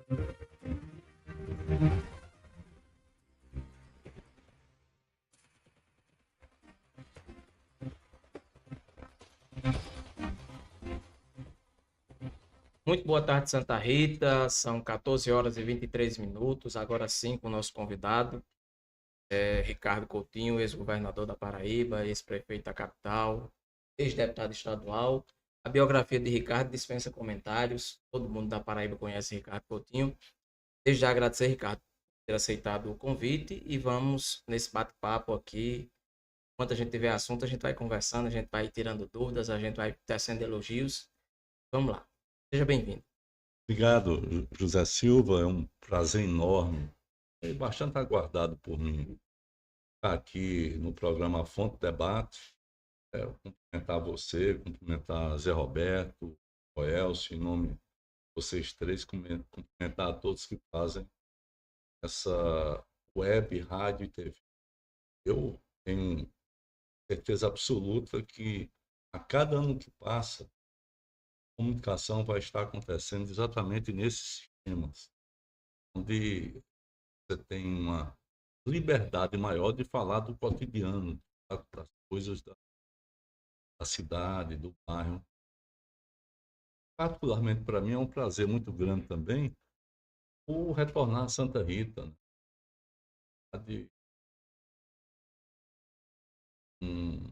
Muito boa tarde, Santa Rita. São 14 horas e 23 minutos. Agora sim, com o nosso convidado, Ricardo Coutinho, ex-governador da Paraíba, ex-prefeito da capital, ex-deputado estadual. A biografia de Ricardo dispensa comentários. Todo mundo da Paraíba conhece Ricardo Coutinho. Desde já agradecer, Ricardo, por ter aceitado o convite e vamos nesse bate-papo aqui. Enquanto a gente tiver assunto, a gente vai conversando, a gente vai tirando dúvidas, a gente vai tecendo elogios. Vamos lá. Seja bem-vindo. Obrigado, José Silva. É um prazer enorme, bastante aguardado por mim, estar aqui no programa Fonte Debate. Cumprimentar você, cumprimentar Zé Roberto, Elcio, em nome de vocês três, cumprimentar a todos que fazem essa web, rádio e TV. Eu tenho certeza absoluta que a cada ano que passa, a comunicação vai estar acontecendo exatamente nesses sistemas, onde você tem uma liberdade maior de falar do cotidiano, das coisas da cidade, do bairro. Particularmente para mim é um prazer muito grande também por retornar a Santa Rita, né? De um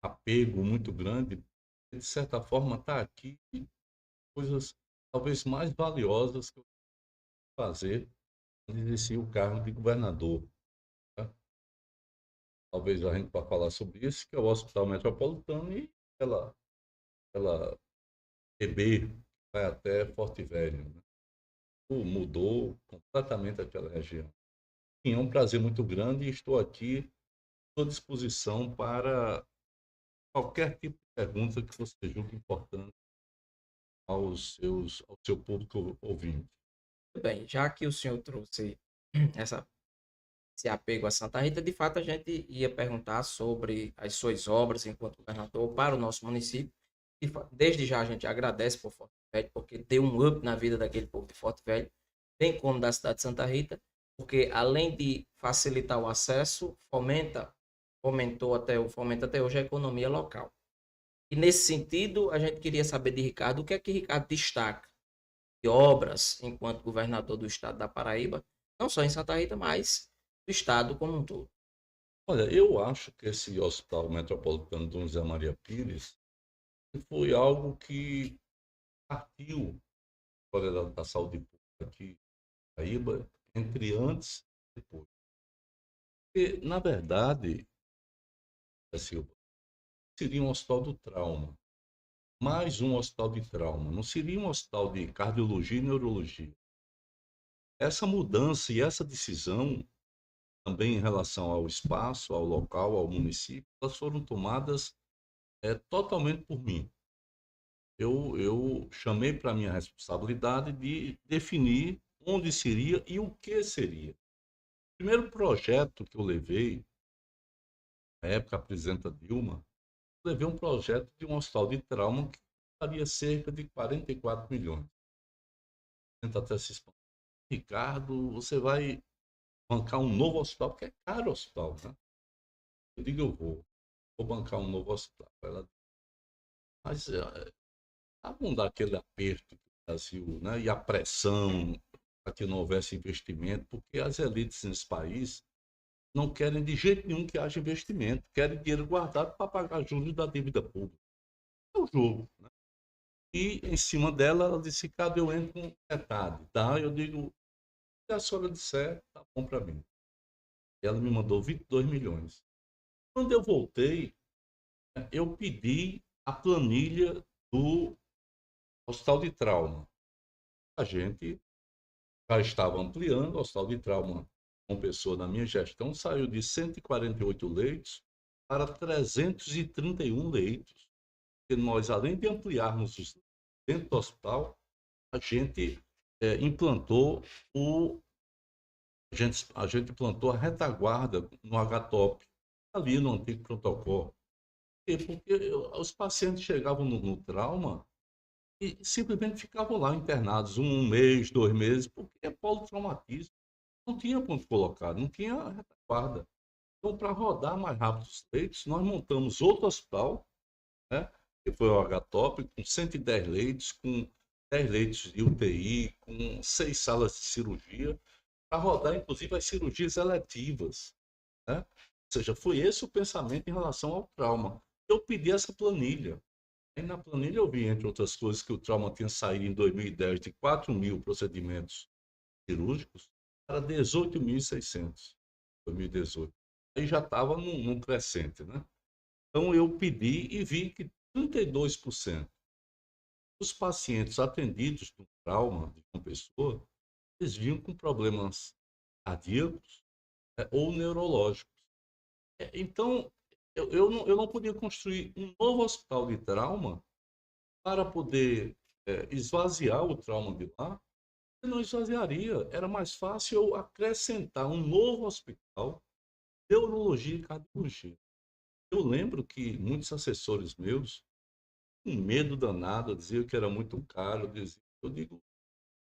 apego muito grande, de certa forma estar aqui, coisas talvez mais valiosas que eu fazer quando exerci o cargo de governador, né? Talvez a gente vá falar sobre isso, que é o Hospital Metropolitano e ela EB vai até Forte Velho, né? Mudou completamente aquela região. E é um prazer muito grande e estou aqui à disposição para qualquer tipo de pergunta que você julgue importante ao seu público ouvinte. Muito bem, já que o senhor trouxe essa, esse apego a Santa Rita, de fato a gente ia perguntar sobre as suas obras enquanto governador para o nosso município. Desde já a gente agradece por Forte Velho, porque deu um up na vida daquele povo de Forte Velho, bem como da cidade de Santa Rita, porque além de facilitar o acesso, fomenta até hoje a economia local. E nesse sentido, a gente queria saber de Ricardo o que é que Ricardo destaca de obras enquanto governador do estado da Paraíba, não só em Santa Rita, mas do estado como um todo. Olha, eu acho que esse Hospital Metropolitano Dom José Maria Pires foi algo que partiu a história da saúde pública aqui em Paraíba entre antes e depois. Porque, na verdade, Silva, seria um hospital do trauma, mais um hospital de trauma, não seria um hospital de cardiologia e neurologia. Essa mudança e essa decisão, também em relação ao espaço, ao local, ao município, elas foram tomadas totalmente por mim. Eu chamei para minha responsabilidade de definir onde seria e o que seria. O primeiro projeto que eu levei, na época a presidenta Dilma, levei um projeto de um hospital de trauma que custaria cerca de 44 milhões. Tenta até se expandir. Ricardo, você vai bancar um novo hospital, porque é caro o hospital, né? Eu digo, vou bancar um novo hospital. Ela, mas vamos dar aquele aperto do Brasil, né? E a pressão para que não houvesse investimento, porque as elites nesse país não querem de jeito nenhum que haja investimento, querem dinheiro guardado para pagar juros da dívida pública. É o jogo, né? E em cima dela, ela disse: cadê eu entro com metade? Tá? Eu digo: se a senhora disser, tá bom para mim. Ela me mandou 22 milhões. Quando eu voltei, eu pedi a planilha do Hospital de Trauma. A gente já estava ampliando. O Hospital de Trauma, uma pessoa na minha gestão, saiu de 148 leitos para 331 leitos. Porque nós, além de ampliarmos os dentro do hospital, a gente implantou a gente implantou a retaguarda no HTOP, ali no antigo protocolo. Porque os pacientes chegavam no trauma e simplesmente ficavam lá internados um mês, 2 meses, porque é politraumatismo. Não tinha ponto colocado, não tinha retaguarda. Então, para rodar mais rápido os leitos, nós montamos outro hospital, né, que foi o H-Top, com 110 leitos, com 10 leitos de UTI, com 6 salas de cirurgia, para rodar, inclusive, as cirurgias eletivas. Né? Ou seja, foi esse o pensamento em relação ao trauma. Eu pedi essa planilha. Aí na planilha eu vi, entre outras coisas, que o trauma tinha saído em 2010 de 4.000 procedimentos cirúrgicos para 18.600 em 2018. Aí já estava num crescente, né? Então eu pedi e vi que 32% dos pacientes atendidos no trauma de uma pessoa, eles vinham com problemas cardíacos, ou neurológicos. Então, eu não podia construir um novo hospital de trauma para poder esvaziar o trauma de lá. Eu não esvaziaria. Era mais fácil eu acrescentar um novo hospital de neurologia e cardiologia. Eu lembro que muitos assessores meus, com medo danado, diziam que era muito caro. Eu digo,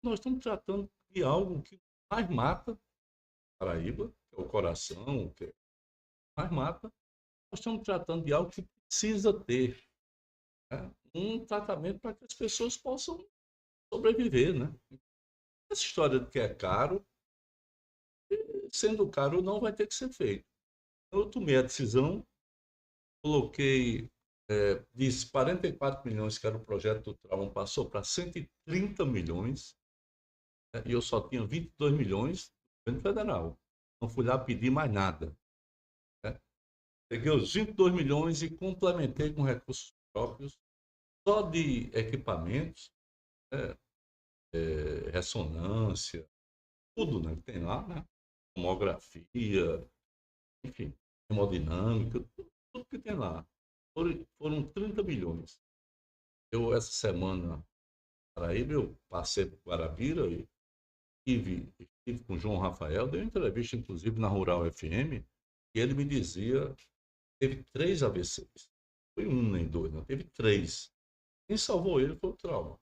nós estamos tratando de algo que mais mata Paraíba, que é o coração, que mais mata. Nós estamos tratando de algo que precisa ter, né, um tratamento para que as pessoas possam sobreviver, né? Essa história de que é caro, sendo caro, não vai ter que ser feito. Então, eu tomei a decisão, coloquei, disse 44 milhões, que era o projeto do trauma, passou para 130 milhões, né, e eu só tinha 22 milhões do governo federal. Não fui lá pedir mais nada. Né? Peguei os 22 milhões e complementei com recursos próprios, só de equipamentos, né, ressonância, tudo, né, que tem lá, né? Tomografia, enfim, hemodinâmica, tudo que tem lá. Foram 30 milhões. Eu, essa semana, na Paraíba, eu passei por Guarabira e estive com o João Rafael, dei uma entrevista, inclusive, na Rural FM, e ele me dizia que teve 3 AVCs. Foi um nem dois, não, teve 3. Quem salvou ele foi o trauma.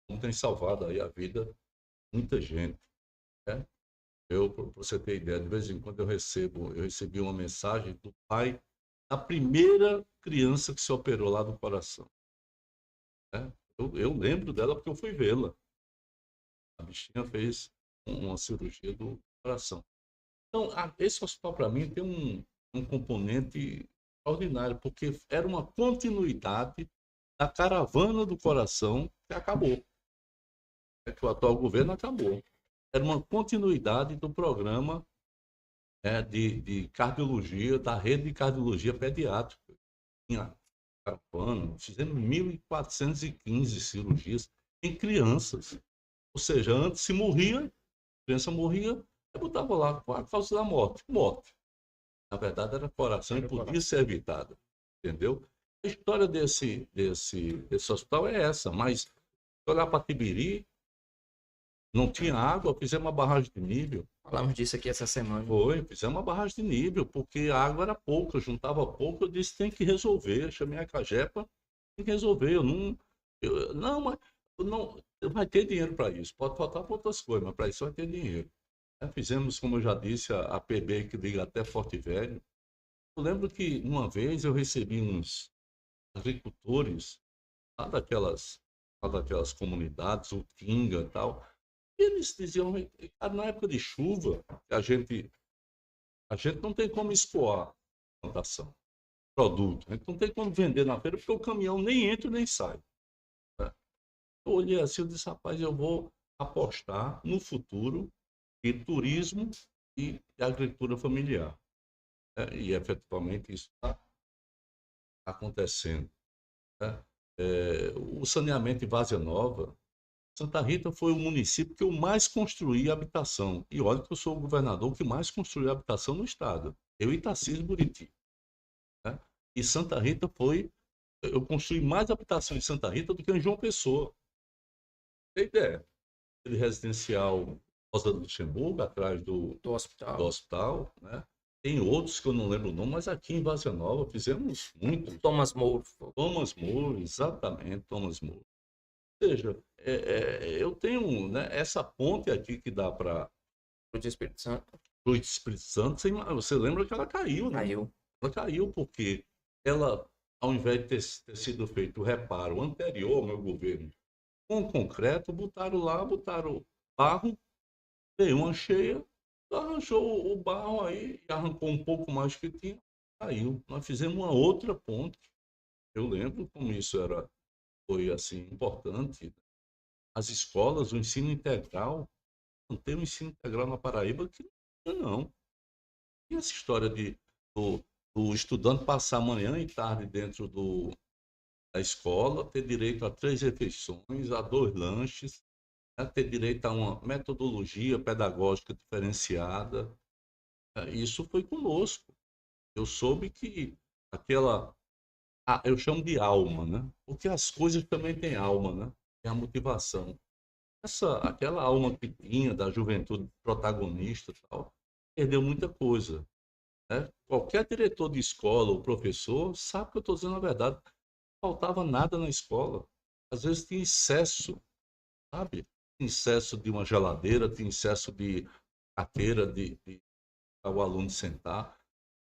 Como tem salvado aí a vida de muita gente, né? Eu, para você ter ideia, de vez em quando eu recebi uma mensagem do pai da primeira criança que se operou lá do coração. Né? Eu lembro dela porque eu fui vê-la. A bichinha fez uma cirurgia do coração. Então, esse hospital, para mim, tem um componente extraordinário, porque era uma continuidade da caravana do coração que acabou. Que o atual governo acabou. Era uma continuidade do programa de cardiologia, da rede de cardiologia pediátrica. Tinha caravana, fizemos 1.415 cirurgias em crianças. Ou seja, antes se morria, a criança morria, eu botava lá qual a causa da morte. Morte. Na verdade, era coração e podia ser evitada. Entendeu? A história desse hospital é essa, mas se olhar para Tibiri, não tinha água, fizemos uma barragem de nível. Falamos disso aqui essa semana. Fizemos uma barragem de nível, porque a água era pouca, juntava pouco, eu disse, tem que resolver. Eu chamei a Cagepa, tem que resolver. Não, mas não, vai ter dinheiro para isso. Pode faltar para outras coisas, mas para isso vai ter dinheiro. Fizemos, como eu já disse, a PB que liga até Forte Velho. Eu lembro que uma vez eu recebi uns agricultores lá daquelas comunidades, o Tinga e tal. E eles diziam, cara, na época de chuva, a gente não tem como escoar a plantação, produto. A gente não tem como vender na feira, porque o caminhão nem entra nem sai. Né? Eu olhei assim e disse, rapaz, eu vou apostar no futuro de turismo e agricultura familiar. Né? E efetivamente isso está acontecendo. Né? O saneamento de Várzea Nova, Santa Rita foi o município que eu mais construí habitação. E olha que eu sou o governador que mais construiu habitação no estado. Eu, Itacis e Buriti. Né? E Santa Rita eu construí mais habitação em Santa Rita do que em João Pessoa. Tem ideia? Aquele residencial Rosa do Luxemburgo, atrás do hospital, né? Tem outros que eu não lembro o nome, mas aqui em Várzea Nova fizemos muito. Thomas More. Thomas More, exatamente, Thomas More. Ou seja, eu tenho, né, essa ponte aqui que dá para O de Espírito Santo o Espírito Santo. Você lembra que ela caiu, né? caiu. Ela caiu porque ela, ao invés de ter sido feito o reparo anterior ao meu governo com concreto, botaram lá, botaram barro, veio uma cheia, arranjou o barro aí, arrancou um pouco mais que tinha, caiu. Nós fizemos uma outra ponte. Eu lembro como isso foi assim importante. As escolas, o ensino integral, não tem um ensino integral na Paraíba que não. E essa história do, do estudante passar manhã e tarde dentro da escola, ter direito a 3 refeições, a 2 lanches, né, ter direito a uma metodologia pedagógica diferenciada. Isso foi conosco. Eu soube que aquela, eu chamo de alma, né? Porque as coisas também têm alma, né? Tem a motivação. Aquela alma que tinha da juventude protagonista e tal, perdeu muita coisa, né? Qualquer diretor de escola ou professor sabe que eu estou dizendo a verdade. Não faltava nada na escola. Às vezes tinha excesso, sabe? Tinha excesso de uma geladeira, tinha excesso de carteira para o aluno sentar.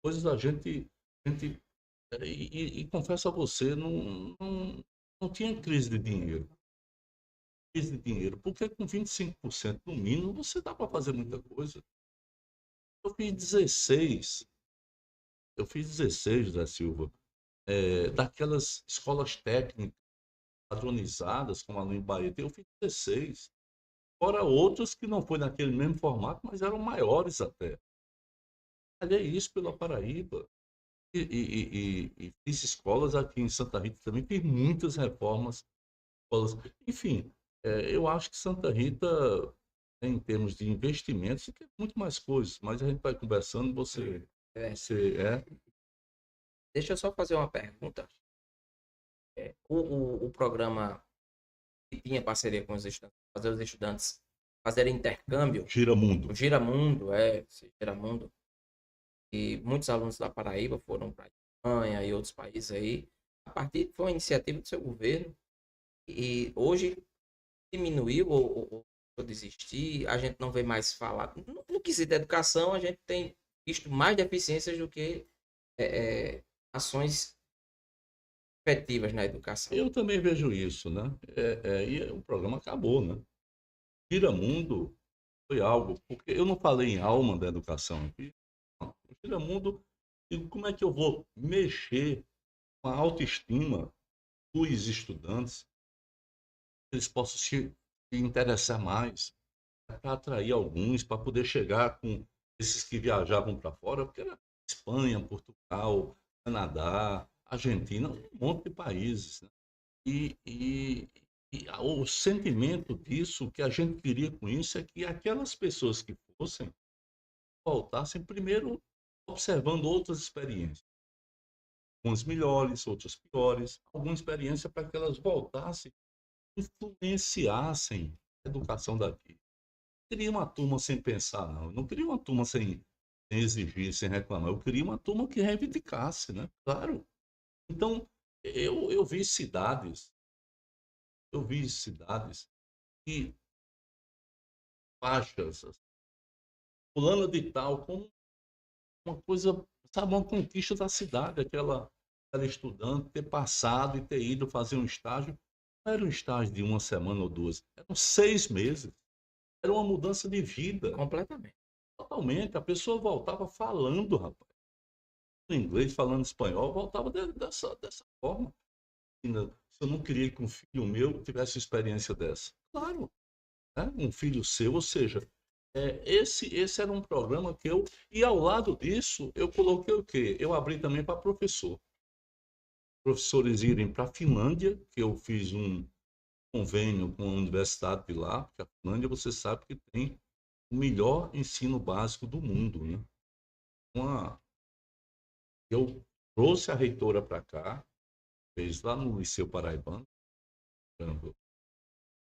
Coisas a gente e confesso a você, não tinha crise de dinheiro. Crise de dinheiro, porque com 25% no mínimo você dá para fazer muita coisa. Eu fiz 16, eu fiz 16, da Silva, daquelas escolas técnicas padronizadas, como a Luiz Baeta, eu fiz 16. Fora outras que não foi naquele mesmo formato, mas eram maiores até. Olha isso pela Paraíba. E fiz escolas aqui em Santa Rita também, fiz muitas reformas. Escolas. Enfim, eu acho que Santa Rita, em termos de investimentos, tem muito mais coisas, mas a gente vai conversando, É. você. Deixa eu só fazer uma pergunta. O programa que tinha parceria com os estudantes, fazer os estudantes fazerem intercâmbio, o Giramundo. Giramundo, esse Giramundo, e muitos alunos da Paraíba foram para a Espanha e outros países aí, a partir foi uma iniciativa do seu governo, e hoje diminuiu ou desistir, a gente não vê mais falar. No quesito da educação, a gente tem visto mais deficiências do que ações efetivas na educação. Eu também vejo isso, né? E o programa acabou, né? Giramundo foi algo, porque eu não falei em alma da educação aqui. Não. O Giramundo, e como é que eu vou mexer com a autoestima dos estudantes, que eles possam se interessar mais, para atrair alguns, para poder chegar com esses que viajavam para fora, porque era Espanha, Portugal, Canadá, Argentina, um monte de países, né? O sentimento disso, o que a gente queria com isso, é que aquelas pessoas que fossem, voltassem primeiro observando outras experiências. Umas melhores, outras piores, alguma experiência para que elas voltassem, influenciassem a educação daqui. Eu queria uma turma sem pensar, não. Eu não queria uma turma sem exigir, sem reclamar. Eu queria uma turma que reivindicasse, né? Claro. Então, eu vi cidades, que faixas, assim, fulano de tal, como uma coisa, sabe, uma conquista da cidade, aquela estudante ter passado e ter ido fazer um estágio. Não era um estágio de uma semana ou duas, eram 6 meses. Era uma mudança de vida. Completamente. Totalmente. A pessoa voltava falando, rapaz. No inglês, falando espanhol, voltava dessa forma. Se eu não queria que um filho meu tivesse experiência dessa. Claro, né? Um filho seu, ou seja, esse era um programa que eu. E ao lado disso, eu coloquei o quê? Eu abri também para professor. Professores irem para a Finlândia, que eu fiz um convênio com a universidade de lá, porque a Finlândia você sabe que tem o melhor ensino básico do mundo, né? Eu trouxe a reitora para cá, fez lá no Liceu Paraibano,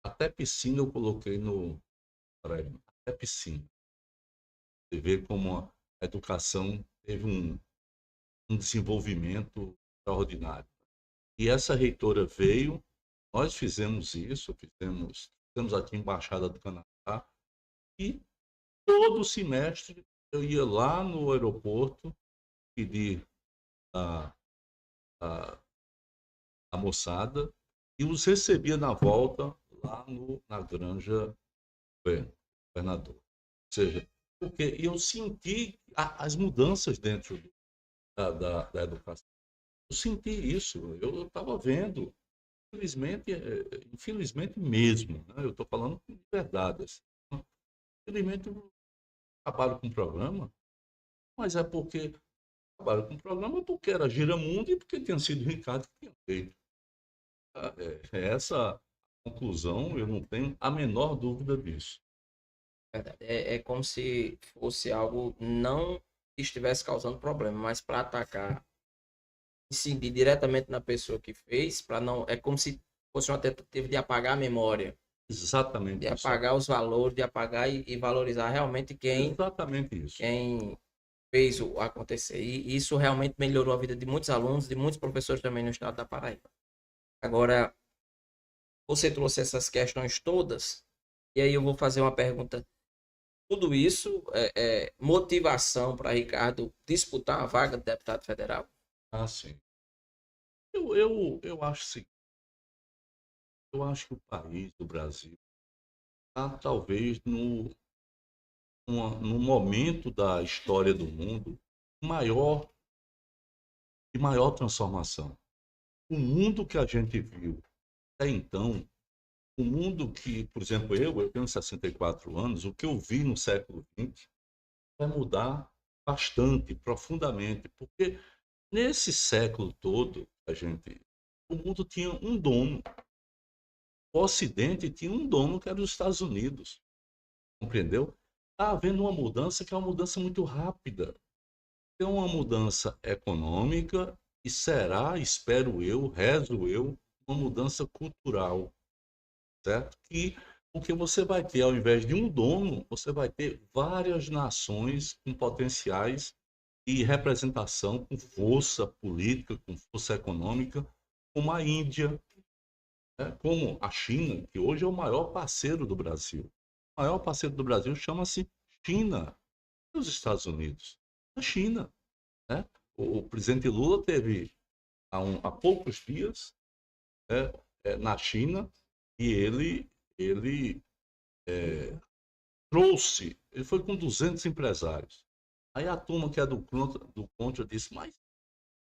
até piscina eu coloquei no Paraibano, até piscina. Você vê como a educação teve um desenvolvimento extraordinário. E essa reitora veio, Nós fizemos isso, fizemos aqui a Embaixada do Canadá, e todo semestre eu ia lá no aeroporto pedir a, a, a moçada e os recebia na volta lá na Granja do Governador. Ou seja, porque eu senti as mudanças dentro da educação. Eu senti isso, eu estava vendo. Infelizmente mesmo, né? Eu estou falando de verdade. Assim. Infelizmente acabaram com o programa, mas é porque acabaram com o programa porque era Giramundo e porque tinha sido o Ricardo que tinha feito. Essa conclusão, eu não tenho a menor dúvida disso. Verdade. É como se fosse algo não que estivesse causando problema, mas para atacar, incidir diretamente na pessoa que fez, para não. É como se fosse uma tentativa de apagar a memória, de Exatamente isso. apagar os valores, de apagar e valorizar realmente Exatamente isso. quem fez o acontecer. E isso realmente melhorou a vida de muitos alunos, de muitos professores também no estado da Paraíba. Agora, você trouxe essas questões todas, e aí eu vou fazer uma pergunta. Tudo isso é motivação para Ricardo disputar a vaga de deputado federal? Ah, sim. Eu acho assim, eu acho que o país, o Brasil, está talvez no momento da história do mundo maior de maior transformação. O mundo que a gente viu até então, o mundo que, por exemplo, eu tenho 64 anos, o que eu vi no século XX vai mudar bastante, profundamente, porque nesse século todo, o mundo tinha um dono. O Ocidente tinha um dono que era os Estados Unidos, compreendeu? Está havendo uma mudança que é uma mudança muito rápida. Tem uma mudança econômica e será, espero eu, rezo eu, uma mudança cultural, certo? Porque você vai ter, ao invés de um dono, você vai ter várias nações com potenciais e representação, com força política, com força econômica, como a Índia, né? Como a China, que hoje é o maior parceiro do Brasil. O maior parceiro do Brasil chama-se China, os Estados Unidos, a China. Né? O presidente Lula teve há poucos dias, né, na China, e ele trouxe, ele foi com 200 empresários. Aí a turma que é do contra disse, mas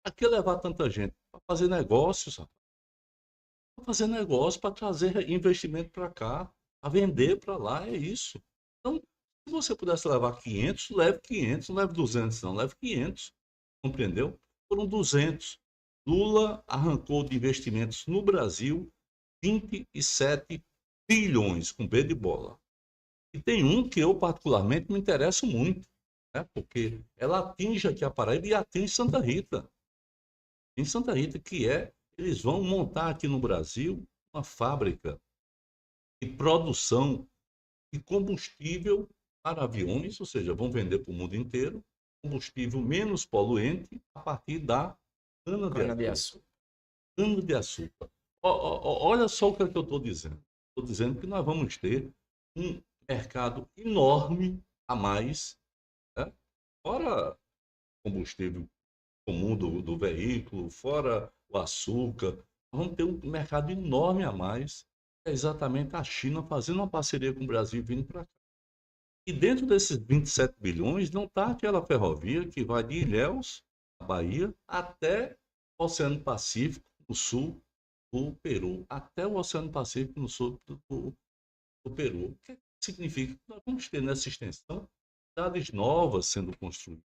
para que levar tanta gente? Para fazer negócios, para fazer negócio, para trazer investimento para cá, para vender para lá, é isso. Então, se você pudesse levar 500, leve 500, não leve 200 não, leve 500, compreendeu? Foram 200. Lula arrancou de investimentos no Brasil 27 bilhões, com B de bola. E tem um que eu particularmente me interesso muito, né? Porque ela atinge aqui a Paraíba e atinge Santa Rita. Em Santa Rita, eles vão montar aqui no Brasil uma fábrica de produção de combustível para aviões, ou seja, vão vender para o mundo inteiro, combustível menos poluente a partir da cana-de-açúcar. Cana-de-açúcar. Olha só o que, é que eu estou dizendo. Estou dizendo que nós vamos ter um mercado enorme a mais, né? Fora combustível comum do veículo, fora o açúcar, nós vamos ter um mercado enorme a mais. É exatamente a China fazendo uma parceria com o Brasil vindo para cá. E dentro desses 27 bilhões não está aquela ferrovia que vai de Ilhéus, na Bahia, até o Oceano Pacífico, no sul do Peru. Até o Oceano Pacífico, no sul do Peru. O que significa que nós vamos ter nessa extensão cidades novas sendo construídas,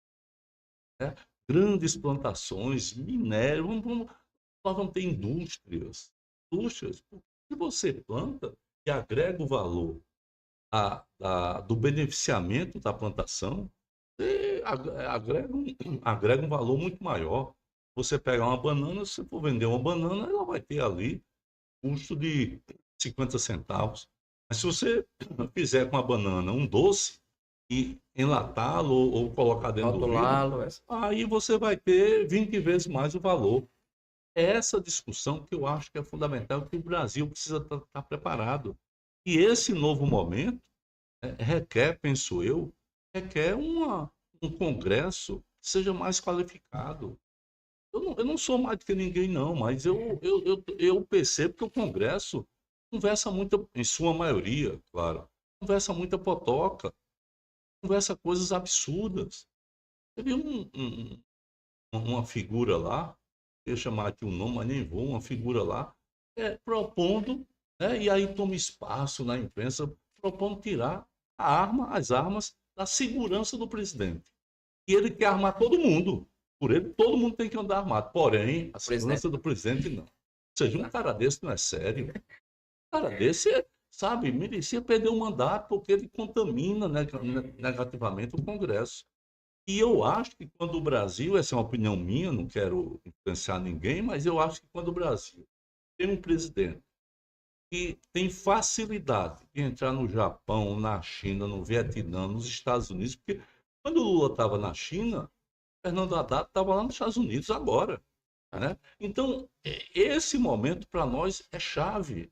né? Grandes plantações, minério, nós vamos ter indústrias. Indústrias, porque se você planta e agrega o valor do beneficiamento da plantação, você agrega um valor muito maior. Você pega uma banana, se for vender uma banana, ela vai ter ali custo de 50 centavos. Mas se você fizer com a banana um doce e enlatá-lo ou colocar dentro do vidro, Rotulá-lo. aí você vai ter 20 vezes mais o valor. É essa discussão que eu acho que é fundamental, que o Brasil precisa estar preparado. E esse novo momento requer, penso eu, requer um Congresso que seja mais qualificado. Eu não sou mais do que ninguém, não, mas eu percebo que o Congresso conversa muito, em sua maioria, claro, conversa muita potoca, conversa coisas absurdas. Teve uma figura lá, eu ia chamar aqui o nome, mas nem vou, uma figura lá, propondo, né, e aí toma espaço na imprensa, propondo tirar as armas da segurança do presidente. E ele quer armar todo mundo. Por ele, todo mundo tem que andar armado. Porém, a segurança do presidente não. Ou seja, um cara desse não é sério. Um cara desse, sabe, merecia perder o mandato porque ele contamina negativamente o Congresso. E eu acho que quando o Brasil, essa é uma opinião minha, não quero influenciar ninguém, mas eu acho que quando o Brasil tem um presidente que tem facilidade de entrar no Japão, na China, no Vietnã, nos Estados Unidos, porque quando o Lula estava na China, Fernando Haddad estava lá nos Estados Unidos agora. Né? Então, esse momento para nós é chave.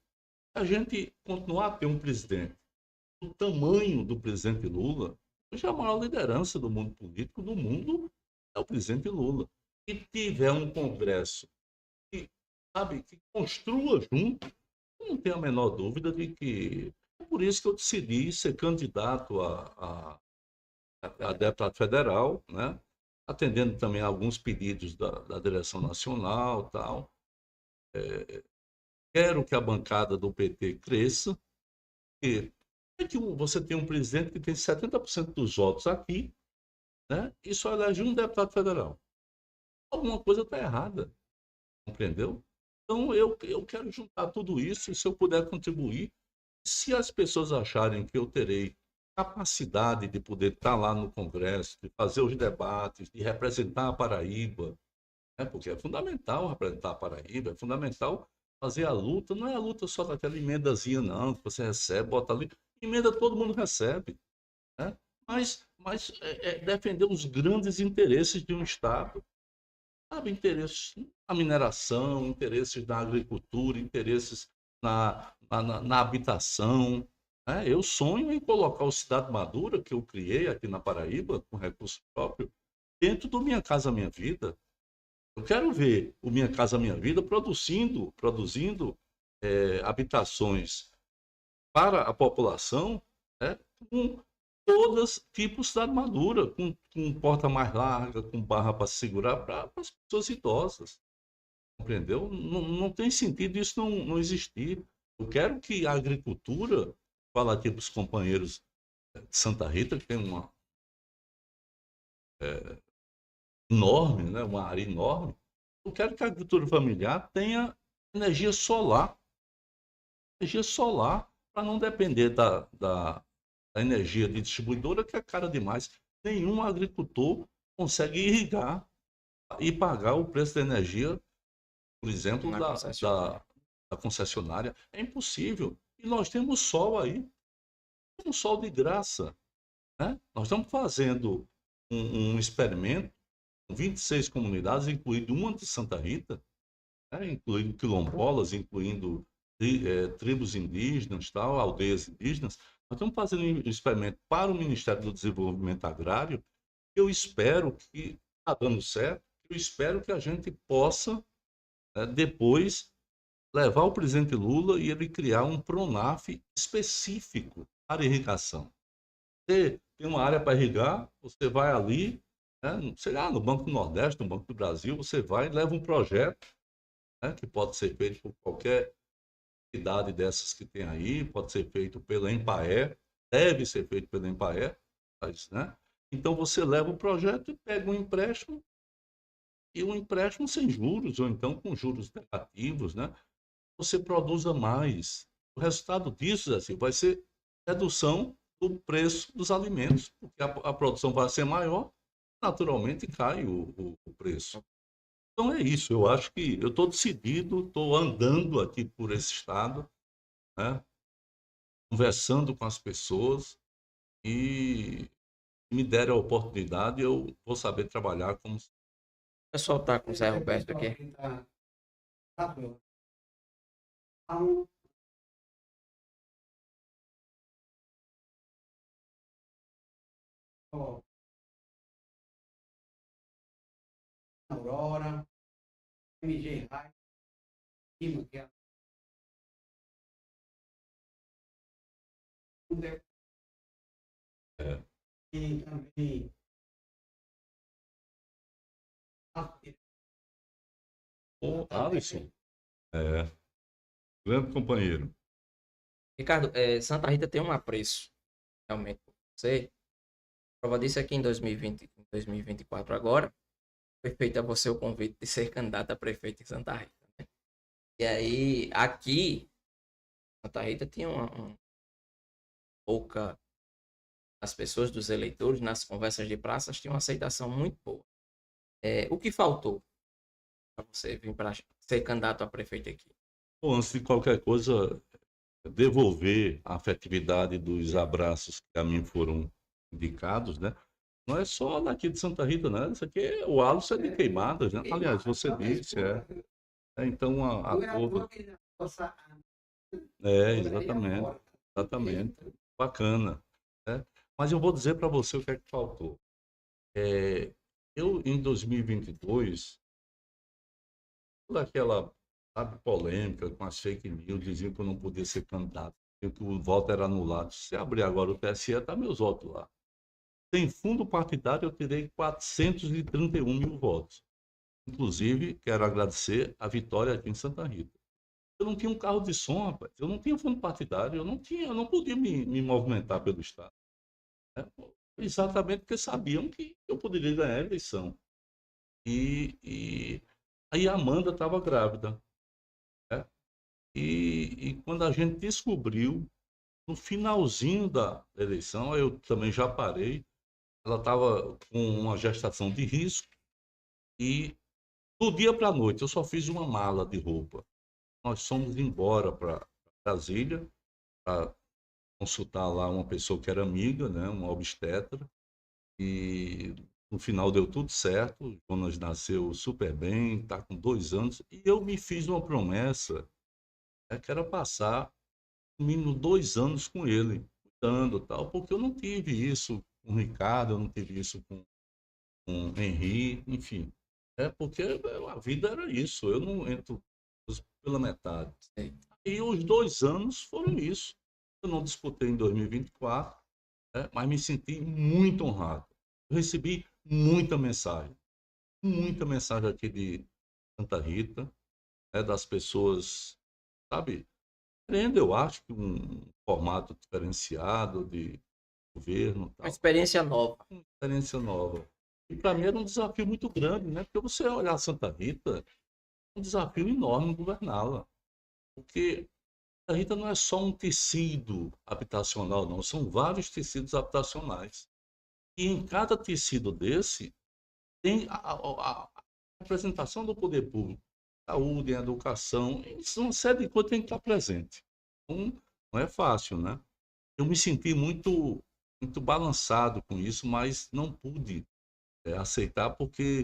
A gente continuar a ter um presidente do tamanho do presidente Lula, hoje a maior liderança do mundo político do mundo é o presidente Lula. E tiver um Congresso que, sabe, que construa junto, eu não tenho a menor dúvida de que é por isso que eu decidi ser candidato a deputado federal, né? Atendendo também a alguns pedidos da direção nacional, tal. Quero que a bancada do PT cresça, porque é que você tem um presidente que tem 70% dos votos aqui, né? E só elege um deputado federal. Alguma coisa está errada, compreendeu? Então eu quero juntar tudo isso, e se eu puder contribuir, se as pessoas acharem que eu terei capacidade de poder estar lá no Congresso, de fazer os debates, de representar a Paraíba, né? Porque é fundamental representar a Paraíba, é fundamental fazer a luta, não é a luta só daquela emendazinha, não, que você recebe, bota ali, emenda todo mundo recebe, né? Mas defender os grandes interesses de um Estado, sabe, interesses na mineração, interesses na agricultura, interesses na habitação. Né? Eu sonho em colocar o Cidade Madura, que eu criei aqui na Paraíba, com recurso próprio, dentro do Minha Casa Minha Vida. Eu quero ver o Minha Casa Minha Vida produzindo habitações para a população, né, com todos tipos de armadura, com porta mais larga, com barra para segurar para as pessoas idosas. Compreendeu? Não, não tem sentido isso não existir. Eu quero que a agricultura, falar aqui para os companheiros de Santa Rita, que tem uma enorme, né, uma área enorme, eu quero que a agricultura familiar tenha energia solar, para não depender da energia de distribuidora, que é cara demais. Nenhum agricultor consegue irrigar e pagar o preço da energia, por exemplo, da concessionária. É impossível. E nós temos sol aí, temos sol de graça. Né? Nós estamos fazendo um experimento com 26 comunidades, incluindo uma de Santa Rita, né? Incluindo quilombolas, incluindo tribos indígenas, tal, aldeias indígenas. Nós estamos fazendo um experimento para o Ministério do Desenvolvimento Agrário. Eu espero que está dando certo. Eu espero que a gente possa, depois, levar o presidente Lula e ele criar um Pronaf específico para irrigação. Você tem uma área para irrigar, você vai ali, né, sei lá, no Banco do Nordeste, no Banco do Brasil, você vai e leva um projeto, né, que pode ser feito por qualquer cidade dessas que tem aí, pode ser feito pela Empaé, deve ser feito pela Empaé, né? Então você leva o projeto e pega um empréstimo, e um empréstimo sem juros, ou então com juros negativos, né? Você produza mais. O resultado disso, assim, vai ser redução do preço dos alimentos, porque a produção vai ser maior, naturalmente cai o preço. Então é isso, eu acho que eu estou decidido, estou andando aqui por esse estado, né, conversando com as pessoas e me derem a oportunidade, eu vou saber trabalhar como. O pessoal tá com o Zé Roberto aqui. 4 horas. Então, ó, Aurora, MG High, Lima, que é É. e também Ô, Alisson, é, grande companheiro. Ricardo, Santa Rita tem um apreço realmente por você. Prova disso é que em 2020, em 2024 agora, foi feito a você o convite de ser candidato a prefeito em Santa Rita, né? E aí, aqui, Santa Rita tinha uma pouca... As pessoas, dos eleitores, nas conversas de praças, tinham uma aceitação muito boa. O que faltou para você vir para ser candidato a prefeito aqui? Bom, antes de qualquer coisa, devolver a afetividade dos abraços que a mim foram indicados, né? Não é só daqui de Santa Rita, né? Isso aqui é o Alisson é de Queimadas, né? Aliás, você disse, então, a todos. Exatamente, exatamente. Bacana, né? Mas eu vou dizer para você o que é que faltou. Eu, em 2022, toda aquela, sabe, polêmica com as fake news, diziam que eu não podia ser candidato, que o voto era anulado. Se abrir agora o TSE, está meus votos lá. Sem fundo partidário, eu tirei 431 mil votos. Inclusive, quero agradecer a vitória aqui em Santa Rita. Eu não tinha um carro de som, rapaz. Eu não tinha fundo partidário, eu não podia me movimentar pelo Estado, né? Exatamente porque sabiam que eu poderia ganhar a eleição. E aí a Amanda estava grávida, né? E quando a gente descobriu, no finalzinho da eleição, eu também já parei, ela estava com uma gestação de risco e do dia para a noite eu só fiz uma mala de roupa. Nós fomos embora para Brasília para consultar lá uma pessoa que era amiga, né, uma obstetra, e no final deu tudo certo. O Jonas nasceu super bem, está com 2 anos, e eu me fiz uma promessa, que era passar no mínimo 2 anos com ele, cuidando tal, porque eu não tive isso com o Ricardo, eu não tive isso com o Henri, enfim. É porque a vida era isso, eu não entro pela metade. E os 2 anos foram isso. Eu não disputei em 2024, né, mas me senti muito honrado. Eu recebi muita mensagem aqui de Santa Rita, né, das pessoas, sabe, querendo, eu acho, que um formato diferenciado de governo, Uma tal, experiência nova. uma experiência nova. E para mim era um desafio muito grande, né? Porque você olhar Santa Rita, é um desafio enorme governá-la. Porque a Rita não é só um tecido habitacional, não, são vários tecidos habitacionais. E em cada tecido desse tem a representação do poder público, saúde, educação, isso, uma série de coisas tem que estar presente. Então, não é fácil, né? Eu me senti muito balançado com isso, mas não pude aceitar porque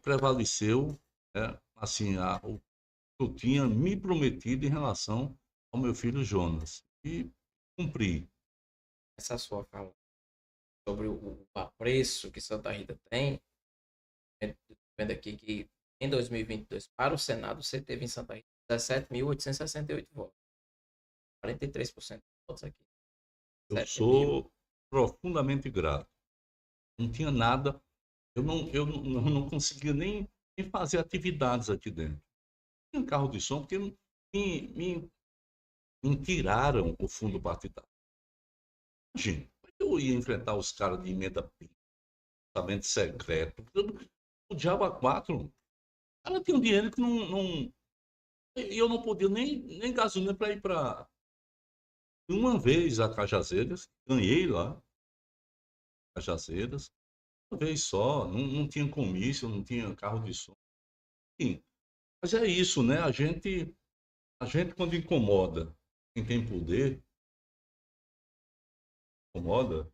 prevaleceu, né, assim, o que eu tinha me prometido em relação ao meu filho Jonas. E cumpri. Essa sua fala sobre o apreço que Santa Rita tem, vendo aqui que em 2022, para o Senado, você teve em Santa Rita 17.868 votos. 43% dos votos aqui. Eu 7 mil. sou profundamente grato. Não tinha nada, eu não conseguia nem fazer atividades aqui dentro. Tinha um carro de som porque me tiraram o fundo partidário. Imagina, eu ia enfrentar os caras de emenda orçamento secreto. O diabo a quatro. Ela tinha um dinheiro que não. E eu não podia nem gasolina para ir para. Uma vez a Cajazeiras, ganhei lá, Cajazeiras, uma vez só, não tinha comício, não tinha carro de som. Enfim, mas é isso, né? A gente quando incomoda quem tem poder, incomoda,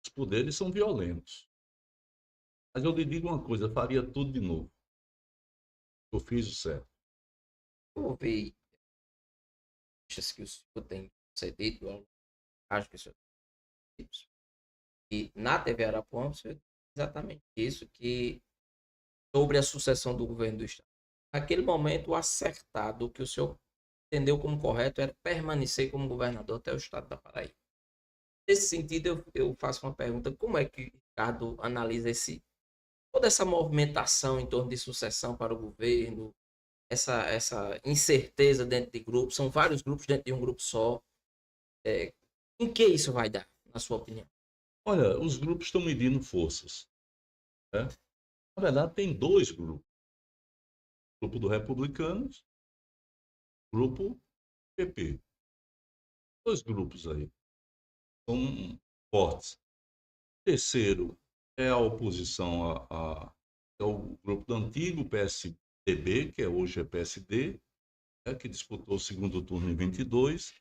os poderes são violentos. Mas eu lhe digo uma coisa, eu faria tudo de novo. Eu fiz o certo. Eu ouvi entrevistas que o senhor tem cedido ao acho que o senhor tem dito, e na TV Arapuã o senhor disse exatamente isso, que sobre a sucessão do governo do estado. Naquele momento, o acertado, o que o senhor entendeu como correto, era permanecer como governador até o estado da Paraíba. Nesse sentido, eu faço uma pergunta: como é que o Ricardo analisa toda essa movimentação em torno de sucessão para o governo, essa incerteza dentro de grupos, são vários grupos dentro de um grupo só. Em que isso vai dar, na sua opinião? Olha, os grupos estão medindo forças, né? Na verdade, tem dois grupos. O grupo do Republicanos, o grupo PP. Dois grupos aí. São fortes. O terceiro é a oposição é o grupo do antigo PSDB, que hoje é PSD, né, que disputou o segundo turno em 22,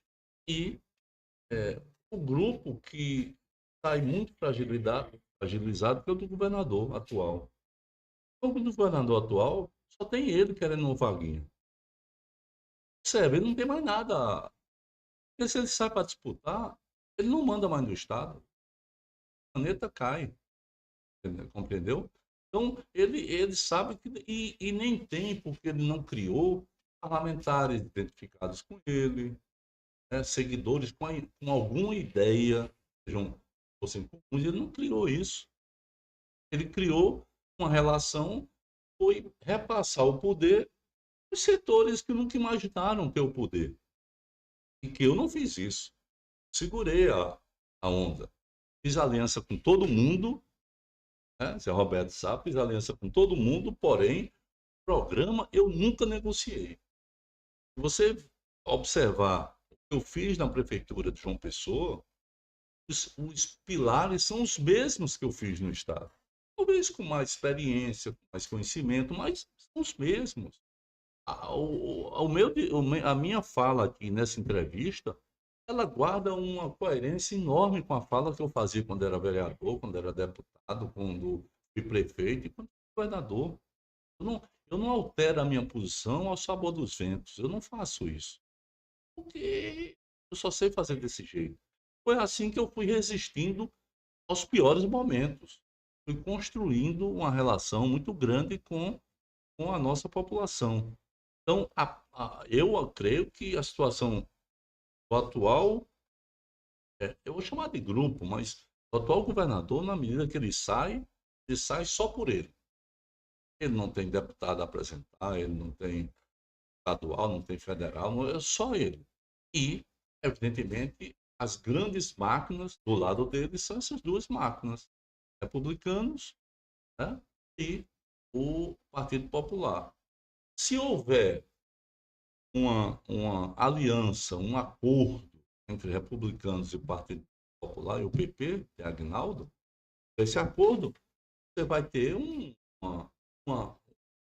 e o grupo que está muito fragilizado, que é o do governador atual. O do governador atual só tem ele querendo uma vaguinha. Percebe? Ele não tem mais nada. Porque se ele sai para disputar, ele não manda mais no Estado. O planeta cai. Compreendeu? Então, ele sabe que. E nem tem, porque ele não criou parlamentares identificados com ele, né, seguidores com alguma ideia, sejam, fossem comuns, ele não criou isso. Ele criou uma relação, foi repassar o poder para setores que nunca imaginaram ter o poder. E que eu não fiz isso. Segurei a onda. Fiz aliança com todo mundo, né? Zé Roberto sabe, fiz aliança com todo mundo, porém, programa eu nunca negociei. Se você observar o que eu fiz na prefeitura de João Pessoa, os pilares são os mesmos que eu fiz no Estado. Talvez com mais experiência, com mais conhecimento, mas são os mesmos. A minha fala aqui nessa entrevista, ela guarda uma coerência enorme com a fala que eu fazia quando era vereador, quando era deputado, quando fui prefeito e quando fui governador. Eu não altero a minha posição ao sabor dos ventos. Eu não faço isso. Porque eu só sei fazer desse jeito. Foi assim que eu fui resistindo aos piores momentos. Fui construindo uma relação muito grande com a nossa população. Então, eu creio que a situação do atual, eu vou chamar de grupo, mas o atual governador, na medida que ele sai só por ele. Ele não tem deputado a apresentar, ele não tem estadual, não tem federal, não, é só ele. E, evidentemente, as grandes máquinas do lado dele são essas duas máquinas, republicanos, né, e o Partido Popular. Se houver uma aliança, um acordo entre republicanos e Partido Popular e o PP, de Agnaldo, esse acordo, você vai ter um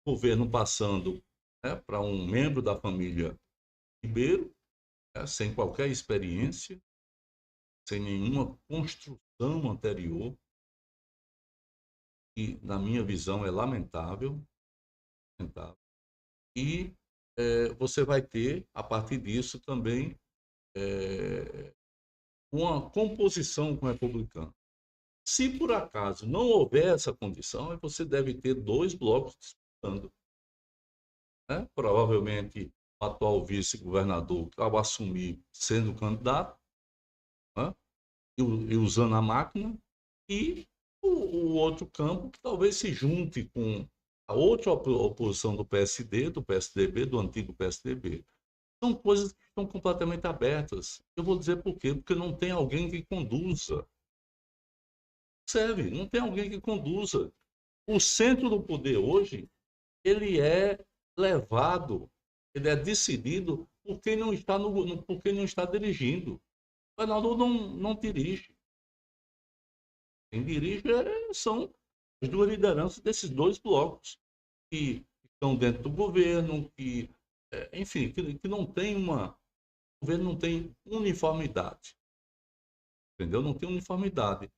governo passando, né, para um membro da família Ribeiro, né, sem qualquer experiência, sem nenhuma construção anterior, que, na minha visão, é lamentável. Lamentável. E você vai ter, a partir disso, também uma composição com o republicano. Se por acaso não houver essa condição, você deve ter dois blocos disputando, né? Provavelmente o atual vice-governador, ao assumir sendo candidato, né, e usando a máquina, e o outro campo que talvez se junte com a outra oposição do PSD, do PSDB, do antigo PSDB. São coisas que estão completamente abertas. Eu vou dizer por quê? Porque não tem alguém que conduza. Serve, não tem alguém que conduza. O centro do poder hoje, ele é levado, ele é decidido por quem não está, por quem não está dirigindo. O governador não dirige. Quem dirige são as duas lideranças desses dois blocos, que estão dentro do governo, que, enfim, que não tem o governo não tem uniformidade. Entendeu? Não tem uniformidade.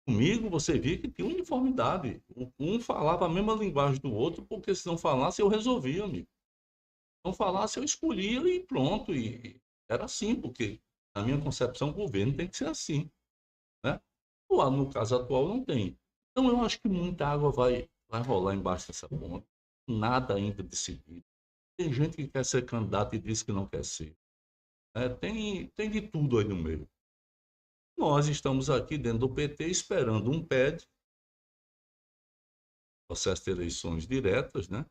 Comigo, você via que tinha uniformidade. Um falava a mesma linguagem do outro, porque se não falasse, eu resolvia, amigo. Se não falasse, eu escolhia e pronto. E era assim, porque na minha concepção, o governo tem que ser assim, né? Lá no caso atual, não tem. Então, eu acho que muita água vai rolar embaixo dessa ponte. Nada ainda decidido. Tem gente que quer ser candidato e diz que não quer ser. Né? Tem de tudo aí no meio. Nós estamos aqui dentro do PT esperando um PED, processo de eleições diretas, né?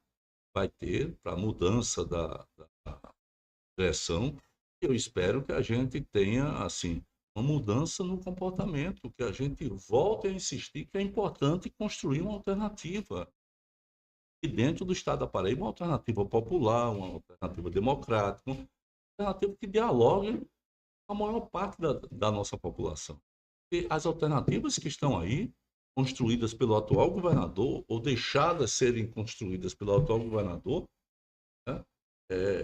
Vai ter para mudança da direção. Eu espero que a gente tenha, assim, uma mudança no comportamento, que a gente volte a insistir que é importante construir uma alternativa. E dentro do Estado da Paraíba, uma alternativa popular, uma alternativa democrática, uma alternativa que dialogue com a maior parte da nossa população. E as alternativas que estão aí, construídas pelo atual governador, ou deixadas serem construídas pelo atual governador, né?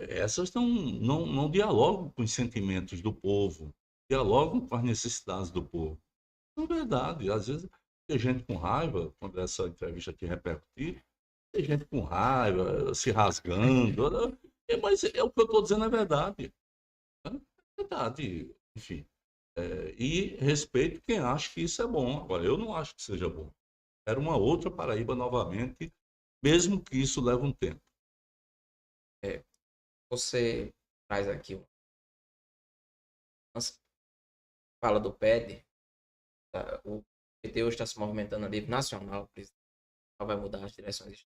Essas não dialogam com os sentimentos do povo, dialogam com as necessidades do povo. Não é verdade. Às vezes tem gente com raiva, quando essa entrevista aqui repercutir, tem gente com raiva, se rasgando. Mas o que eu estou dizendo é verdade. Né? É verdade. Enfim. E respeito quem acha que isso é bom. Agora, eu não acho que seja bom. Era uma outra Paraíba novamente, mesmo que isso leve um tempo. É, você traz aqui uma fala do PED. O PT hoje está se movimentando a nível nacional. O presidente vai mudar as direções.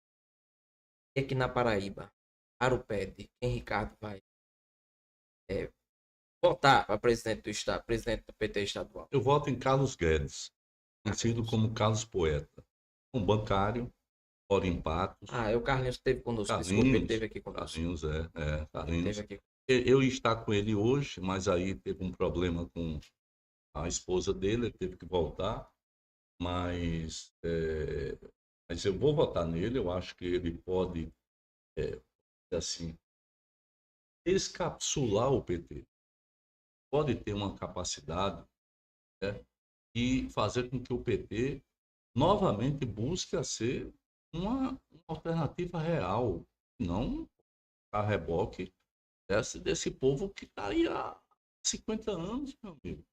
E aqui na Paraíba, para o PED, quem Ricardo vai é, votar para presidente do Estado, presidente do PT estadual? Eu voto em Carlos Guedes, conhecido como Carlos Poeta. Um bancário, mora em Patos. O Carlinhos esteve conosco. Desculpa, ele esteve aqui conosco. Carlinhos, Carlinhos. Esteve aqui. Eu ia estar com ele hoje, mas aí teve um problema com a esposa dele, ele teve que voltar. Mas eu vou votar nele, eu acho que ele pode, assim, descapsular o PT. Pode ter uma capacidade, né, e fazer com que o PT novamente busque a ser uma alternativa real, não a reboque desse povo que está aí há 50 anos, meu amigo.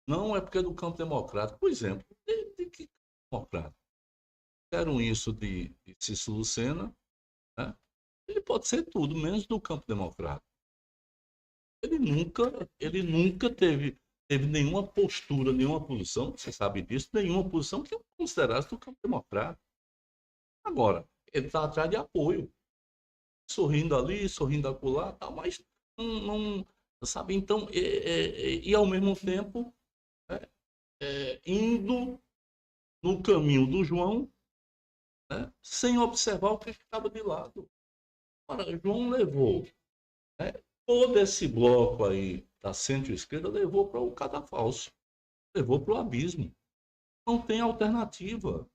Não é porque é do campo democrático. Por exemplo, de que democrático? Fizeram isso de Cícero Lucena, né? Ele pode ser tudo, menos do campo democrático. Ele nunca teve nenhuma postura, nenhuma posição, você sabe disso, nenhuma posição que eu considerasse do campo democrático. Agora, ele está atrás de apoio, sorrindo ali, sorrindo acolá, tal, mas não sabe, então, e ao mesmo tempo, né, indo no caminho do João, né, sem observar o que estava de lado. Ora, João levou, né, todo esse bloco aí da centro-esquerda, levou para o cadafalso, levou para o abismo. Não tem alternativa.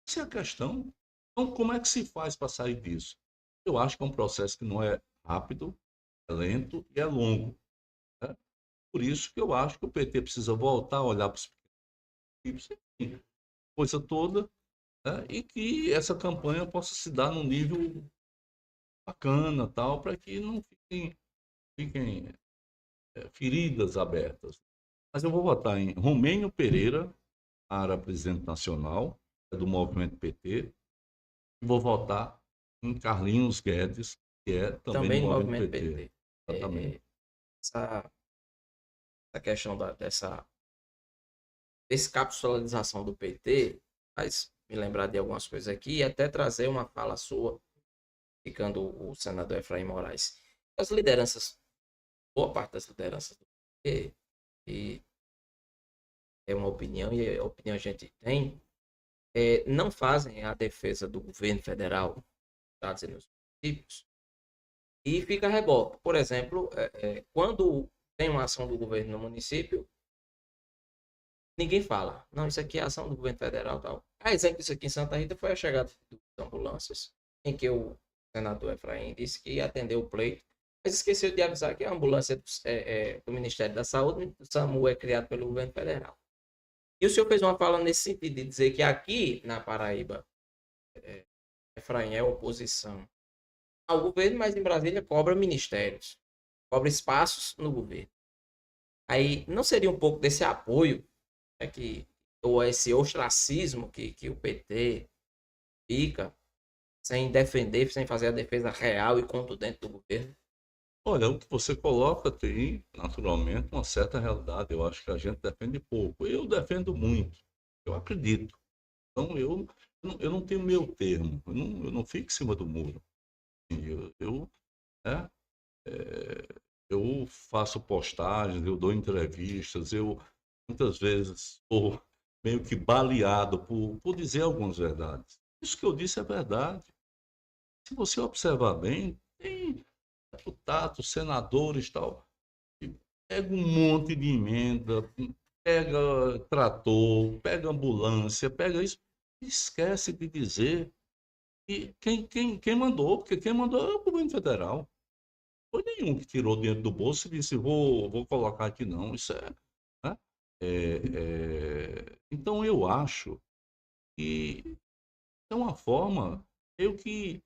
Essa é a questão. Então, como é que se faz para sair disso? Eu acho que é um processo que não é rápido, é lento e é longo. Né? Por isso que eu acho que o PT precisa voltar a olhar para os pequenos, coisa toda, né? E que essa campanha possa se dar num nível bacana, tal, para que não fiquem feridas abertas. Mas eu vou votar em Romênio Pereira, para presidente nacional, do movimento PT, e vou votar em Carlinhos Guedes, que é também do movimento PT. Exatamente. Essa questão dessa descapsularização do PT faz me lembrar de algumas coisas aqui e até trazer uma fala sua, ficando o senador Efraim Moraes. As lideranças, boa parte das lideranças do PT, e é uma opinião, e a opinião a gente tem, não fazem a defesa do governo federal, estados e nos municípios, e fica a reboque. Por exemplo, quando tem uma ação do governo no município, ninguém fala. Não, isso aqui é ação do governo federal, tal. A exemplo disso aqui em Santa Rita foi a chegada das ambulâncias, em que o senador Efraim disse que ia atender o pleito, mas esqueceu de avisar que a ambulância do Ministério da Saúde, o SAMU, é criado pelo governo federal. E o senhor fez uma fala nesse sentido, de dizer que aqui na Paraíba, Efraim é oposição ao governo, mas em Brasília cobra ministérios, cobra espaços no governo. Aí não seria um pouco desse apoio, né, ou esse ostracismo que o PT fica sem defender, sem fazer a defesa real e contundente do governo? Olha, o que você coloca tem, naturalmente, uma certa realidade. Eu acho que a gente defende pouco. Eu defendo muito. Eu acredito. Então, eu não tenho meu termo. Eu não fico em cima do muro. Né, eu faço postagens, eu dou entrevistas, eu muitas vezes sou meio que baleado por dizer algumas verdades. Isso que eu disse é verdade. Se você observar bem, tem deputados, senadores e tal, que pega um monte de emenda, pega trator, pega ambulância, pega isso, e esquece de dizer que quem mandou, porque quem mandou é o governo federal. Foi nenhum que tirou dinheiro do bolso e disse, vou colocar aqui, não. Isso é, né? Então eu acho que é uma forma meio que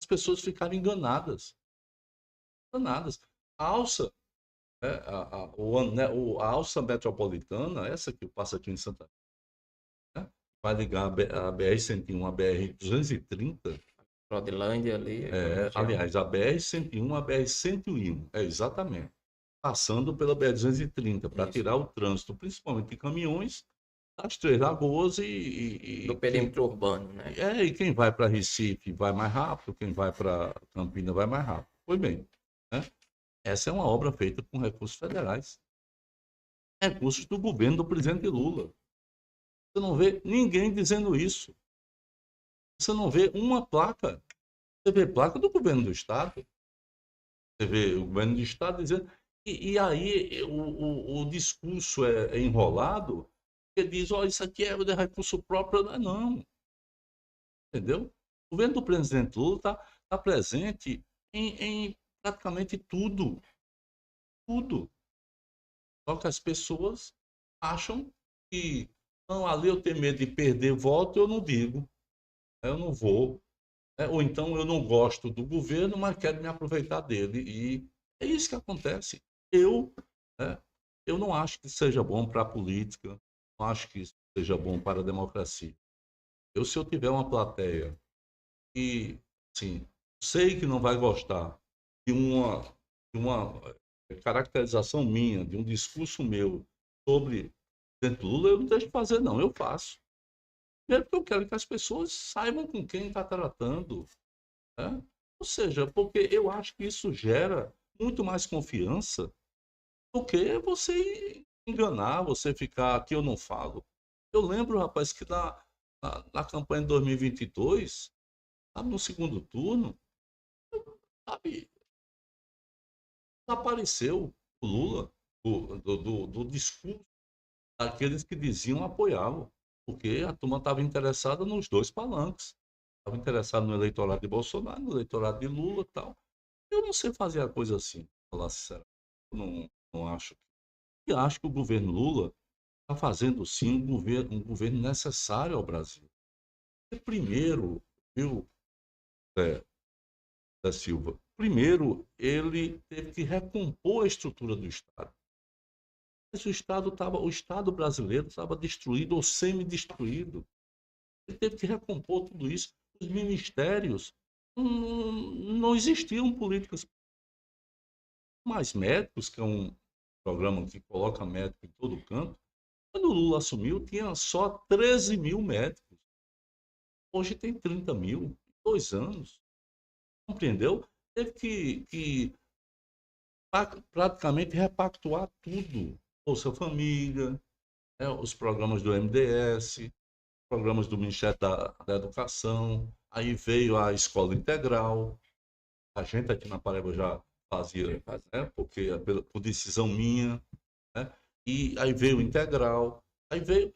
as pessoas ficarem enganadas. Enganadas. A alça, né, a alça metropolitana, essa que passa aqui em Santa Catarina, né, vai ligar a BR-101 a BR-230. Rodilândia ali, aquela região. Aliás, a BR-101 a BR-101, exatamente. Passando pela BR-230, para Isso. tirar o trânsito, principalmente de caminhões, das Três Lagoas Do perímetro urbano, né? e quem vai para Recife vai mais rápido, quem vai para Campina vai mais rápido. Pois bem, né? Essa é uma obra feita com recursos federais, recursos do governo do presidente Lula. Você não vê ninguém dizendo isso. Você não vê uma placa. Você vê placa do governo do estado. Você vê o governo do estado dizendo. E aí o discurso é enrolado, porque diz, ó, isso aqui é de recurso próprio. Não. Entendeu? O governo do presidente Lula está presente em praticamente tudo. Tudo. Só que as pessoas acham que, não, ali eu tenho medo de perder voto, eu não digo. Eu não vou. Ou então eu não gosto do governo, mas quero me aproveitar dele. E é isso que acontece. Né, eu não acho que seja bom para a política, não acho que isso seja bom para a democracia. Se eu tiver uma plateia e, assim, sei que não vai gostar de uma caracterização minha, de um discurso meu sobre o presidente Lula, eu não deixo de fazer, não, eu faço. Primeiro porque eu quero que as pessoas saibam com quem está tratando. Né? Ou seja, porque eu acho que isso gera muito mais confiança do que você enganar, você ficar aqui eu não falo. Eu lembro, rapaz, que na campanha de 2022, sabe, no segundo turno, sabe, apareceu o Lula do discurso daqueles que diziam apoiá-lo, porque a turma estava interessada nos dois palanques. Estava interessado no eleitorado de Bolsonaro, no eleitorado de Lula e tal. Eu não sei fazer a coisa assim, pra falar sincero. Eu não acho. E acho que o governo Lula está fazendo sim um governo necessário ao Brasil. E primeiro, viu, é, da Silva, primeiro ele teve que recompor a estrutura do Estado. Mas o Estado brasileiro estava destruído ou semi-destruído. Ele teve que recompor tudo isso. Os ministérios não existiam políticas mais médicos, que é um programa que coloca médico em todo canto. Quando o Lula assumiu, tinha só 13 mil médicos. Hoje tem 30 mil, em 2 anos. Compreendeu? Teve que praticamente repactuar tudo. Bolsa Família, né, os programas do MDS, programas do Ministério da Educação. Aí veio a Escola Integral. A gente aqui na Paraíba já fazia, né, porque por decisão minha. Né? E aí veio o integral, aí veio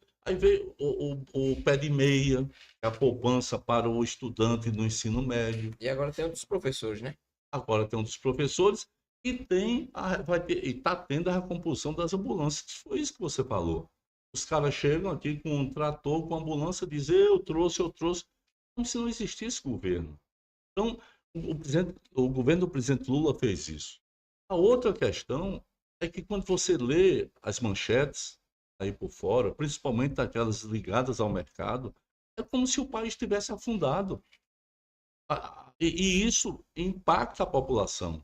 o pé de meia, que é a poupança para o estudante no ensino médio. E agora tem outros professores, né? Agora tem um dos professores e está tendo a recomposição das ambulâncias. Foi isso que você falou. Os caras chegam aqui com um trator, com ambulância, dizem, eu trouxe, como se não existisse governo. Então, o governo do presidente Lula fez isso. A outra questão é que quando você lê as manchetes aí por fora, principalmente aquelas ligadas ao mercado, é como se o país tivesse afundado. E isso impacta a população.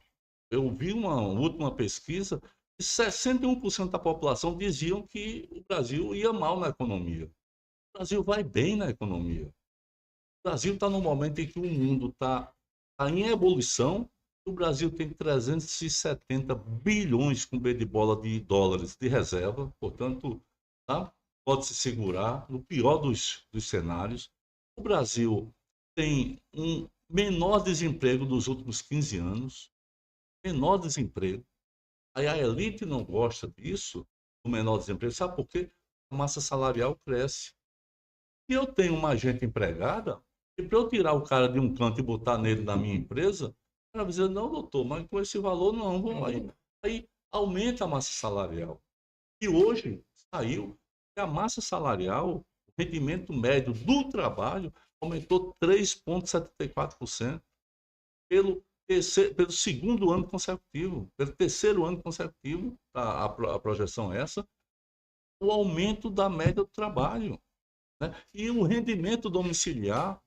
Eu vi uma última pesquisa e 61% da população diziam que o Brasil ia mal na economia. O Brasil vai bem na economia. O Brasil está num momento em que o mundo está em ebulição. O Brasil tem 370 bilhões com B de bola de dólares de reserva, portanto, tá? Pode se segurar no pior dos cenários. O Brasil tem um menor desemprego dos últimos 15 anos, menor desemprego. Aí a elite não gosta disso, do menor desemprego, sabe por quê? A massa salarial cresce. Se eu tenho uma gente empregada, e para eu tirar o cara de um canto e botar nele na minha empresa, o cara vai dizer, não, doutor, mas com esse valor não, vamos aí aumenta a massa salarial. E hoje saiu que a massa salarial, o rendimento médio do trabalho, aumentou 3,74% pelo segundo ano consecutivo, pelo terceiro ano consecutivo, a projeção é essa, o aumento da média do trabalho. Né? E o rendimento domiciliar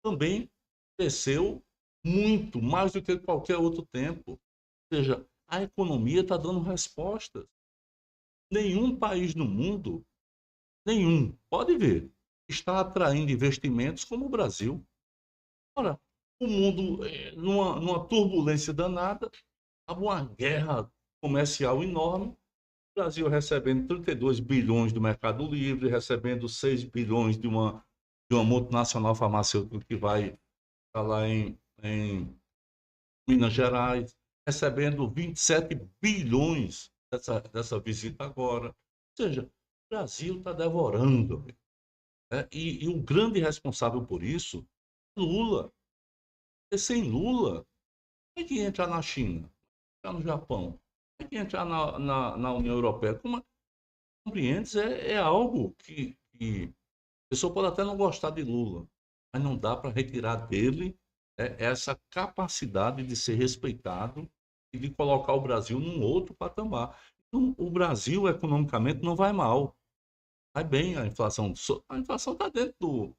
também cresceu muito, mais do que qualquer outro tempo. Ou seja, a economia está dando respostas. Nenhum país no mundo, nenhum, pode ver, está atraindo investimentos como o Brasil. Ora, o mundo, numa turbulência danada, uma guerra comercial enorme, o Brasil recebendo 32 bilhões do Mercado Livre, recebendo 6 bilhões de uma multinacional farmacêutica que vai estar lá em Minas Gerais, recebendo 27 bilhões dessa visita agora. Ou seja, o Brasil está devorando. Né? E o grande responsável por isso é Lula. Porque sem Lula, como é que ia entrar na China? Entrar no Japão? Como é que ia entrar na União Europeia? Como compreendes? É algo que a pessoa pode até não gostar de Lula, mas não dá para retirar dele essa capacidade de ser respeitado e de colocar o Brasil num outro patamar. Então, o Brasil, economicamente, não vai mal. Vai bem a inflação. A inflação está dentro de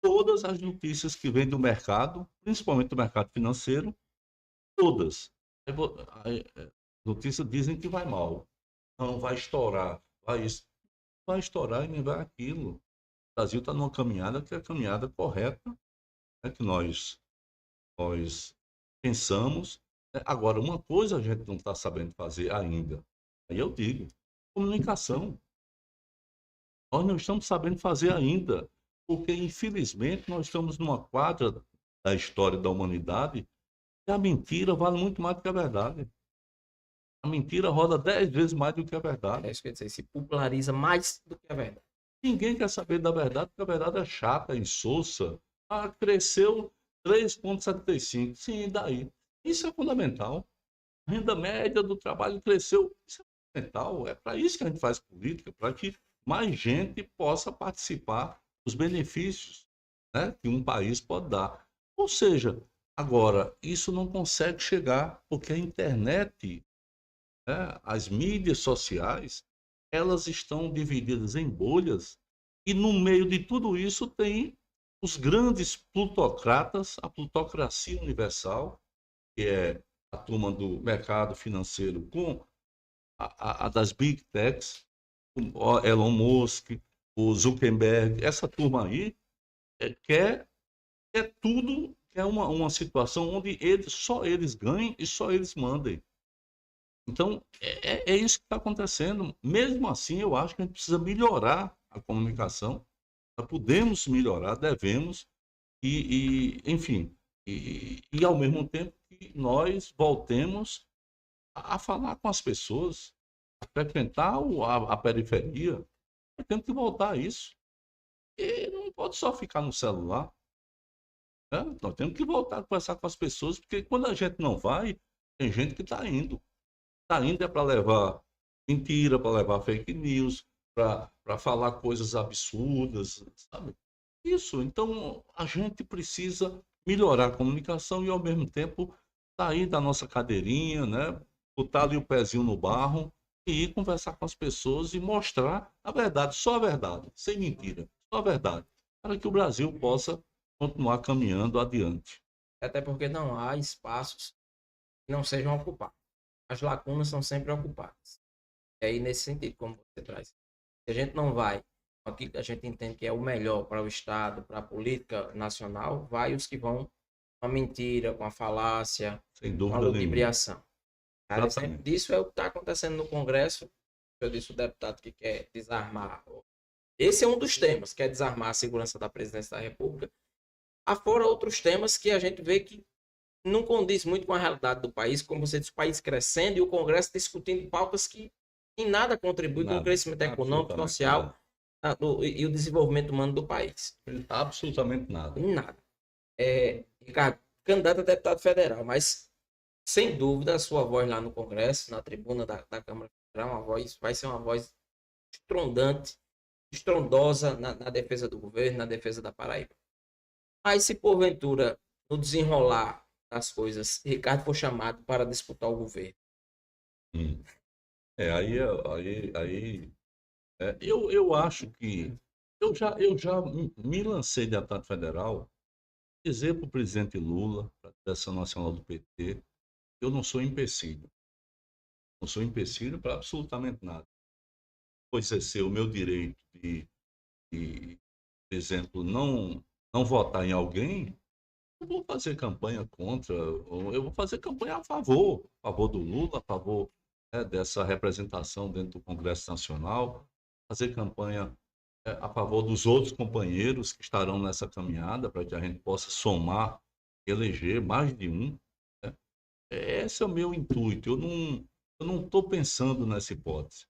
todas as notícias que vêm do mercado, principalmente do mercado financeiro, todas. As notícias dizem que vai mal. Não vai estourar. Vai estourar e nem vai aquilo. O Brasil está numa caminhada que é a caminhada correta, né, que nós pensamos. Agora, uma coisa a gente não está sabendo fazer ainda. Aí eu digo, comunicação. Nós não estamos sabendo fazer ainda, porque, infelizmente, nós estamos numa quadra da história da humanidade e a mentira vale muito mais do que a verdade. A mentira roda 10 vezes mais do que a verdade. É isso que eu ia dizer, se populariza mais do que a verdade. Ninguém quer saber da verdade, porque a verdade é chata, insossa. Cresceu 3,75. Sim, daí? Isso é fundamental. A renda média do trabalho cresceu. Isso é fundamental. É para isso que a gente faz política, para que mais gente possa participar dos benefícios, né, que um país pode dar. Ou seja, agora, isso não consegue chegar, porque a internet, né, as mídias sociais, elas estão divididas em bolhas, e no meio de tudo isso tem os grandes plutocratas, a plutocracia universal, que é a turma do mercado financeiro com a das Big Techs, o Elon Musk, o Zuckerberg, essa turma aí quer tudo, quer uma situação onde só eles ganhem e só eles mandem. Então, é isso que está acontecendo. Mesmo assim, eu acho que a gente precisa melhorar a comunicação. Nós podemos melhorar, devemos, enfim, e ao mesmo tempo que nós voltemos a falar com as pessoas, a frequentar a periferia. Nós temos que voltar a isso. E não pode só ficar no celular. Né? Nós temos que voltar a conversar com as pessoas, porque quando a gente não vai, tem gente que está indo. Está indo é para levar mentira, para levar fake news, para falar coisas absurdas, sabe? Isso. Então, a gente precisa melhorar a comunicação e, ao mesmo tempo, sair da nossa cadeirinha, né? Botar ali o pezinho no barro e ir conversar com as pessoas e mostrar a verdade, só a verdade, sem mentira, só a verdade, para que o Brasil possa continuar caminhando adiante. Até porque não há espaços que não sejam ocupados. As lacunas são sempre ocupadas. E aí, nesse sentido, como você traz, se a gente não vai com aquilo que a gente entende que é o melhor para o Estado, para a política nacional, vai os que vão com a mentira, com a falácia, Sem com a dúvida nenhuma. ludibriação. Cara, exemplo Exatamente. disso é o que está acontecendo no Congresso. Eu disse o deputado que quer desarmar. Esse é um dos temas, quer desarmar a segurança da presidência da República. Afora outros temas que a gente vê que não condiz muito com a realidade do país, como você disse, o país crescendo e o Congresso discutindo pautas que em nada contribuem com o Nada, crescimento econômico, absolutamente social nada. e o desenvolvimento humano do país. Absolutamente nada. Em nada. Ricardo, candidato a deputado federal, mas sem dúvida a sua voz lá no Congresso, na tribuna da Câmara Federal, vai ser uma voz estrondante, estrondosa na defesa do governo, na defesa da Paraíba. Mas se porventura, no desenrolar das coisas, Ricardo for chamado para disputar o governo. Hum. Eu acho que eu já me lancei de deputado federal, dizer para o presidente Lula, para a direção nacional do PT, eu não sou empecilho. Não sou empecilho para absolutamente nada. Vou exercer o meu direito de, por exemplo, não votar em alguém, eu vou fazer campanha contra, ou eu vou fazer campanha a favor do Lula, a favor, né, dessa representação dentro do Congresso Nacional, fazer campanha a favor dos outros companheiros que estarão nessa caminhada, para que a gente possa somar, eleger mais de um. Né? Esse é o meu intuito. Eu não estou pensando nessa hipótese.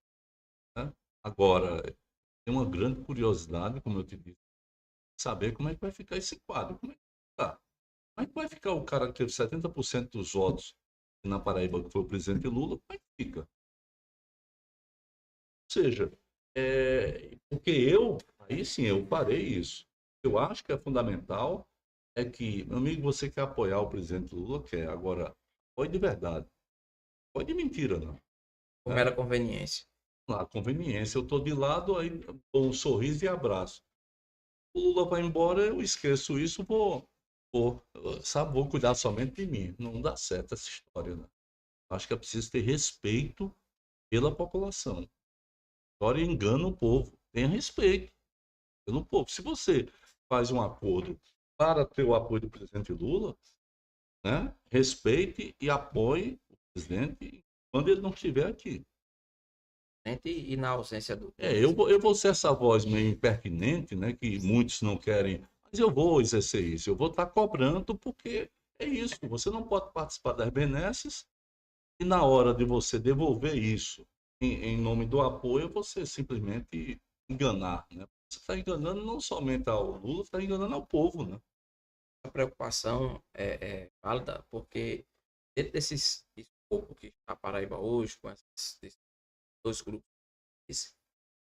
Né? Agora, tem uma grande curiosidade, como eu te disse, saber como é que vai ficar esse quadro. Como é que tá? Como é que vai ficar o cara que teve 70% dos votos na Paraíba, que foi o presidente Lula? Como é que fica? Ou seja, porque aí sim, eu parei isso. Eu acho que é fundamental é que, meu amigo, você quer apoiar o presidente Lula, quer. Agora, apoie de verdade. Apoie de mentira, não. Por Né? mera conveniência. Lá, conveniência. Eu estou de lado, aí dou um sorriso e abraço. O Lula vai embora, eu esqueço isso, vou cuidar somente de mim. Não dá certo essa história, né? Acho que é preciso ter respeito pela população. Agora engana o povo. Tenha respeito pelo povo. Se você faz um acordo para ter o apoio do presidente Lula, né, respeite e apoie o presidente quando ele não estiver aqui. E na ausência do Eu vou ser essa voz meio impertinente, né, que muitos não querem, mas eu vou exercer isso. Eu vou estar cobrando porque é isso. Você não pode participar das benesses e na hora de você devolver isso em nome do apoio, você simplesmente enganar, né? Você está enganando não somente ao Lula, está enganando ao povo, né? A preocupação é válida, porque dentro desses escopo que está a Paraíba hoje, com esses dois grupos,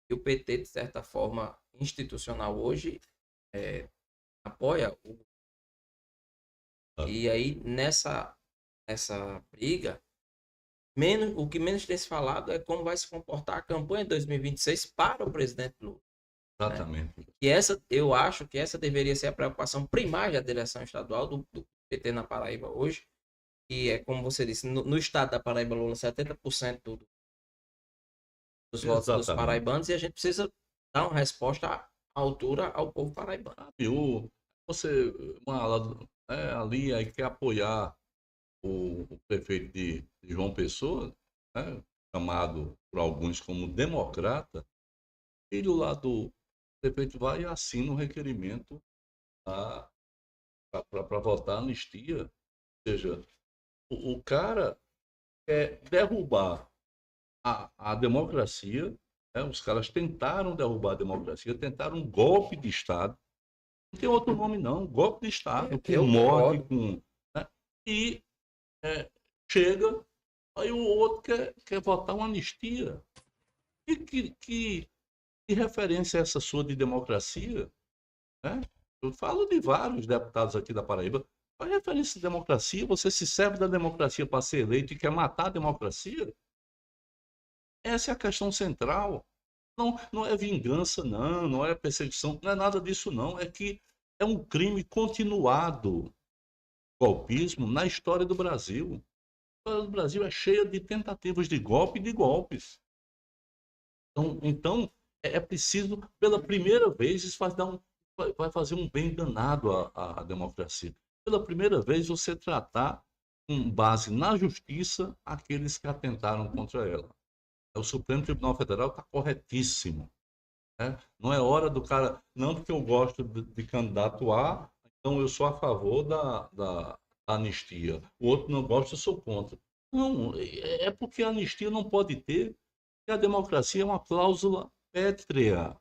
e o PT, de certa forma, institucional hoje, apoia o. E aí, nessa briga, o que menos tem se falado é como vai se comportar a campanha de 2026 para o presidente Lula. Né? Exatamente. E eu acho que essa deveria ser a preocupação primária da direção estadual do PT na Paraíba hoje, que é, como você disse, no estado da Paraíba, Lula, 70% dos votos dos Exatamente. paraibanos, e a gente precisa dar uma resposta à altura ao povo paraibano. Sabe, você ali aí quer apoiar o prefeito de João Pessoa, né, chamado por alguns como democrata, filho lá do prefeito vai e assina um requerimento para votar anistia. Ou seja, o cara quer derrubar a democracia, né? Os caras tentaram derrubar a democracia, tentaram um golpe de Estado. Não tem outro nome, não. Golpe de Estado, com Eu morte, concordo. né? E chega, aí o outro quer votar uma anistia. E que Que referência é essa sua de democracia? Né? Eu falo de vários deputados aqui da Paraíba. Qual é a referência de democracia? Você se serve da democracia para ser eleito e quer matar a democracia? Essa é a questão central. Não, não é vingança, não, não é perseguição, não é nada disso, não. É que é um crime continuado, golpismo, na história do Brasil. A história do Brasil é cheia de tentativas de golpe e de golpes. Então é preciso, pela primeira vez, isso vai fazer um bem danado à democracia. Pela primeira vez, você tratar com base na justiça aqueles que atentaram contra ela. O Supremo Tribunal Federal está corretíssimo. Né? Não é hora do cara, não porque eu gosto de candidato A, então eu sou a favor da anistia. O outro não gosta, eu sou contra. Não, é porque a anistia não pode ter, porque a democracia é uma cláusula pétrea.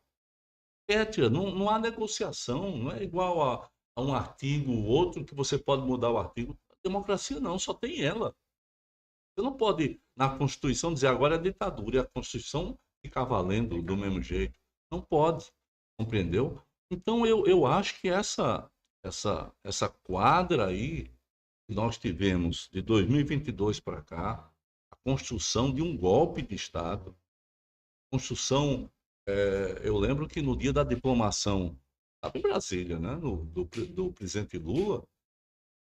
Pétrea, não há negociação, não é igual a um artigo, outro, que você pode mudar o artigo. A democracia não, só tem ela. Você não pode, na Constituição, dizer agora é ditadura, e a Constituição ficar valendo do mesmo jeito. Não pode, compreendeu? Então, eu acho que essa quadra aí que nós tivemos de 2022 para cá, a construção de um golpe de Estado, construção, eu lembro que no dia da diplomação, estava em Brasília, né, do presidente Lula,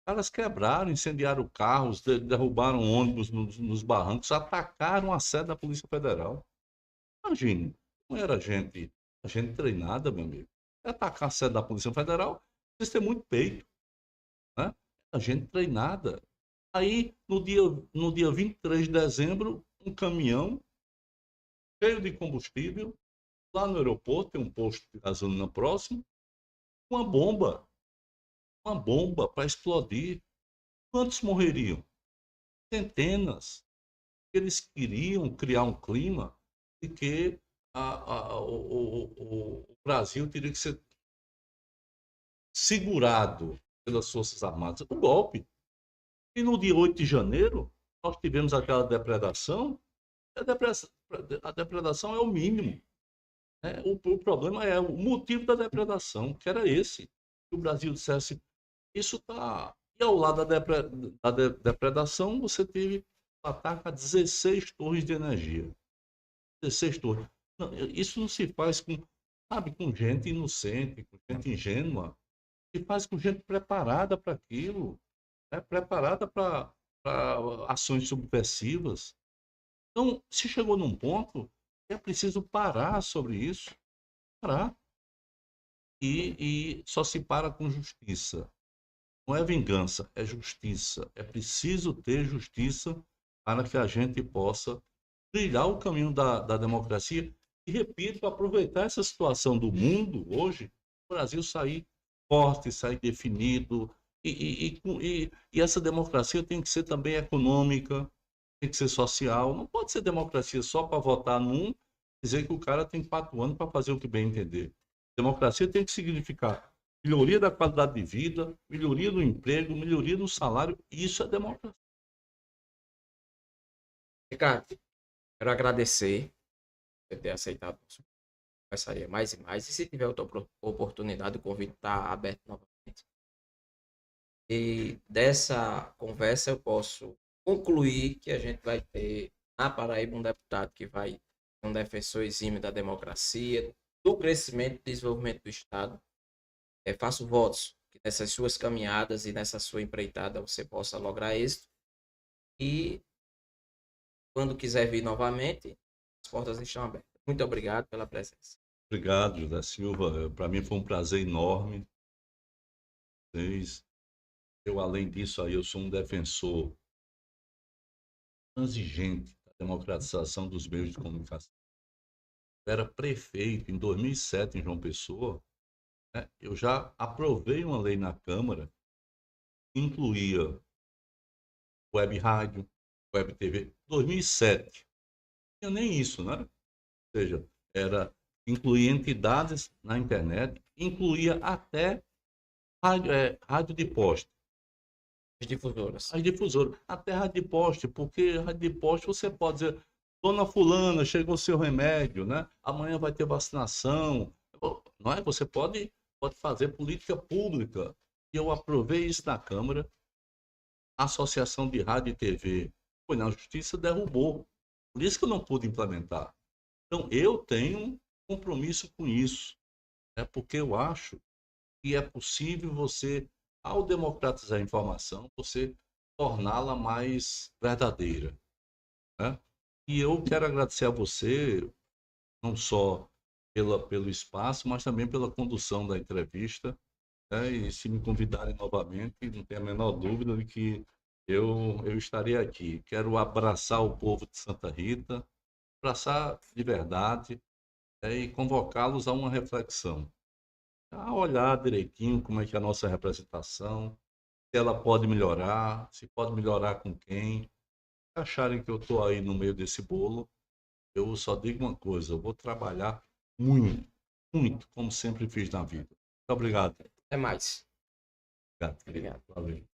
caras quebraram, incendiaram carros, derrubaram ônibus nos barrancos, atacaram a sede da Polícia Federal. Imagine, não era gente treinada, meu amigo. Atacar a sede da Polícia Federal, precisa ter muito peito, né? A gente treinada. Aí, no dia 23 de dezembro, um caminhão cheio de combustível, lá no aeroporto, tem um posto de gasolina próximo, uma bomba para explodir. Quantos morreriam? Centenas. Eles queriam criar um clima de que o Brasil teria que ser segurado pelas Forças Armadas. O golpe. E no dia 8 de janeiro, nós tivemos aquela depredação. A depredação é o mínimo. Né? O problema é o motivo da depredação, que era esse. Que o Brasil dissesse, isso está... E ao lado da depredação, você teve ataque a 16 torres de energia. 16 torres. Não, isso não se faz com gente inocente, com gente ingênua. Se faz com gente preparada para aquilo, né? Preparada para ações subversivas. Então, se chegou num ponto, é preciso parar sobre isso. Parar. E só se para com justiça. Não é vingança, é justiça. É preciso ter justiça para que a gente possa trilhar o caminho da democracia. E, repito, aproveitar essa situação do mundo hoje, o Brasil sair forte, sair definido. E essa democracia tem que ser também econômica, tem que ser social. Não pode ser democracia só para votar num, dizer que o cara tem 4 anos para fazer o que bem entender. Democracia tem que significar melhoria da qualidade de vida, melhoria do emprego, melhoria do salário. Isso é democracia. Ricardo, quero agradecer por ter aceitado. Conversaria mais e mais. E se tiver outra oportunidade, o convite está aberto novamente. E dessa conversa eu posso concluir que a gente vai ter na Paraíba um deputado que vai ser um defensor exímio da democracia, do crescimento e desenvolvimento do Estado. Faço votos que nessas suas caminhadas e nessa sua empreitada você possa lograr êxito. E quando quiser vir novamente, as portas estão abertas. Muito obrigado pela presença. Obrigado, José Silva. Para mim foi um prazer enorme. Eu, além disso, aí, eu sou um defensor transigente da democratização dos meios de comunicação. Eu era prefeito em 2007 em João Pessoa. Né? Eu já aprovei uma lei na Câmara que incluía web rádio, web TV. 2007. Não tinha nem isso, né? Ou seja, incluía entidades na internet, incluía até rádio de poste. As difusoras. As difusoras. Até rádio de poste, porque rádio de poste você pode dizer, Dona Fulana, chegou o seu remédio, né? Amanhã vai ter vacinação. Não é? Você pode fazer política pública. E eu aprovei isso na Câmara. A Associação de Rádio e TV foi na Justiça, derrubou. Por isso que eu não pude implementar. Então, eu tenho um compromisso com isso. Porque eu acho que é possível você, ao democratizar a informação, você torná-la mais verdadeira, né? E eu quero agradecer a você, não só pelo espaço, mas também pela condução da entrevista, né? E se me convidarem novamente, não tenho a menor dúvida de que eu estarei aqui. Quero abraçar o povo de Santa Rita, abraçar de verdade, e convocá-los a uma reflexão, a olhar direitinho como é que é a nossa representação, se ela pode melhorar, se pode melhorar com quem. Se acharem que eu estou aí no meio desse bolo, eu só digo uma coisa: eu vou trabalhar muito, muito, como sempre fiz na vida. Muito obrigado. Até mais. Obrigado, querido. Obrigado.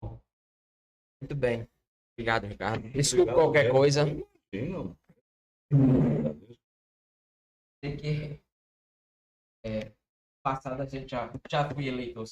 Valeu. Muito bem. Obrigado, Ricardo. Desculpa Obrigado, qualquer Roberto. coisa. Imagina. Tem que passar a gente já fui eleitor.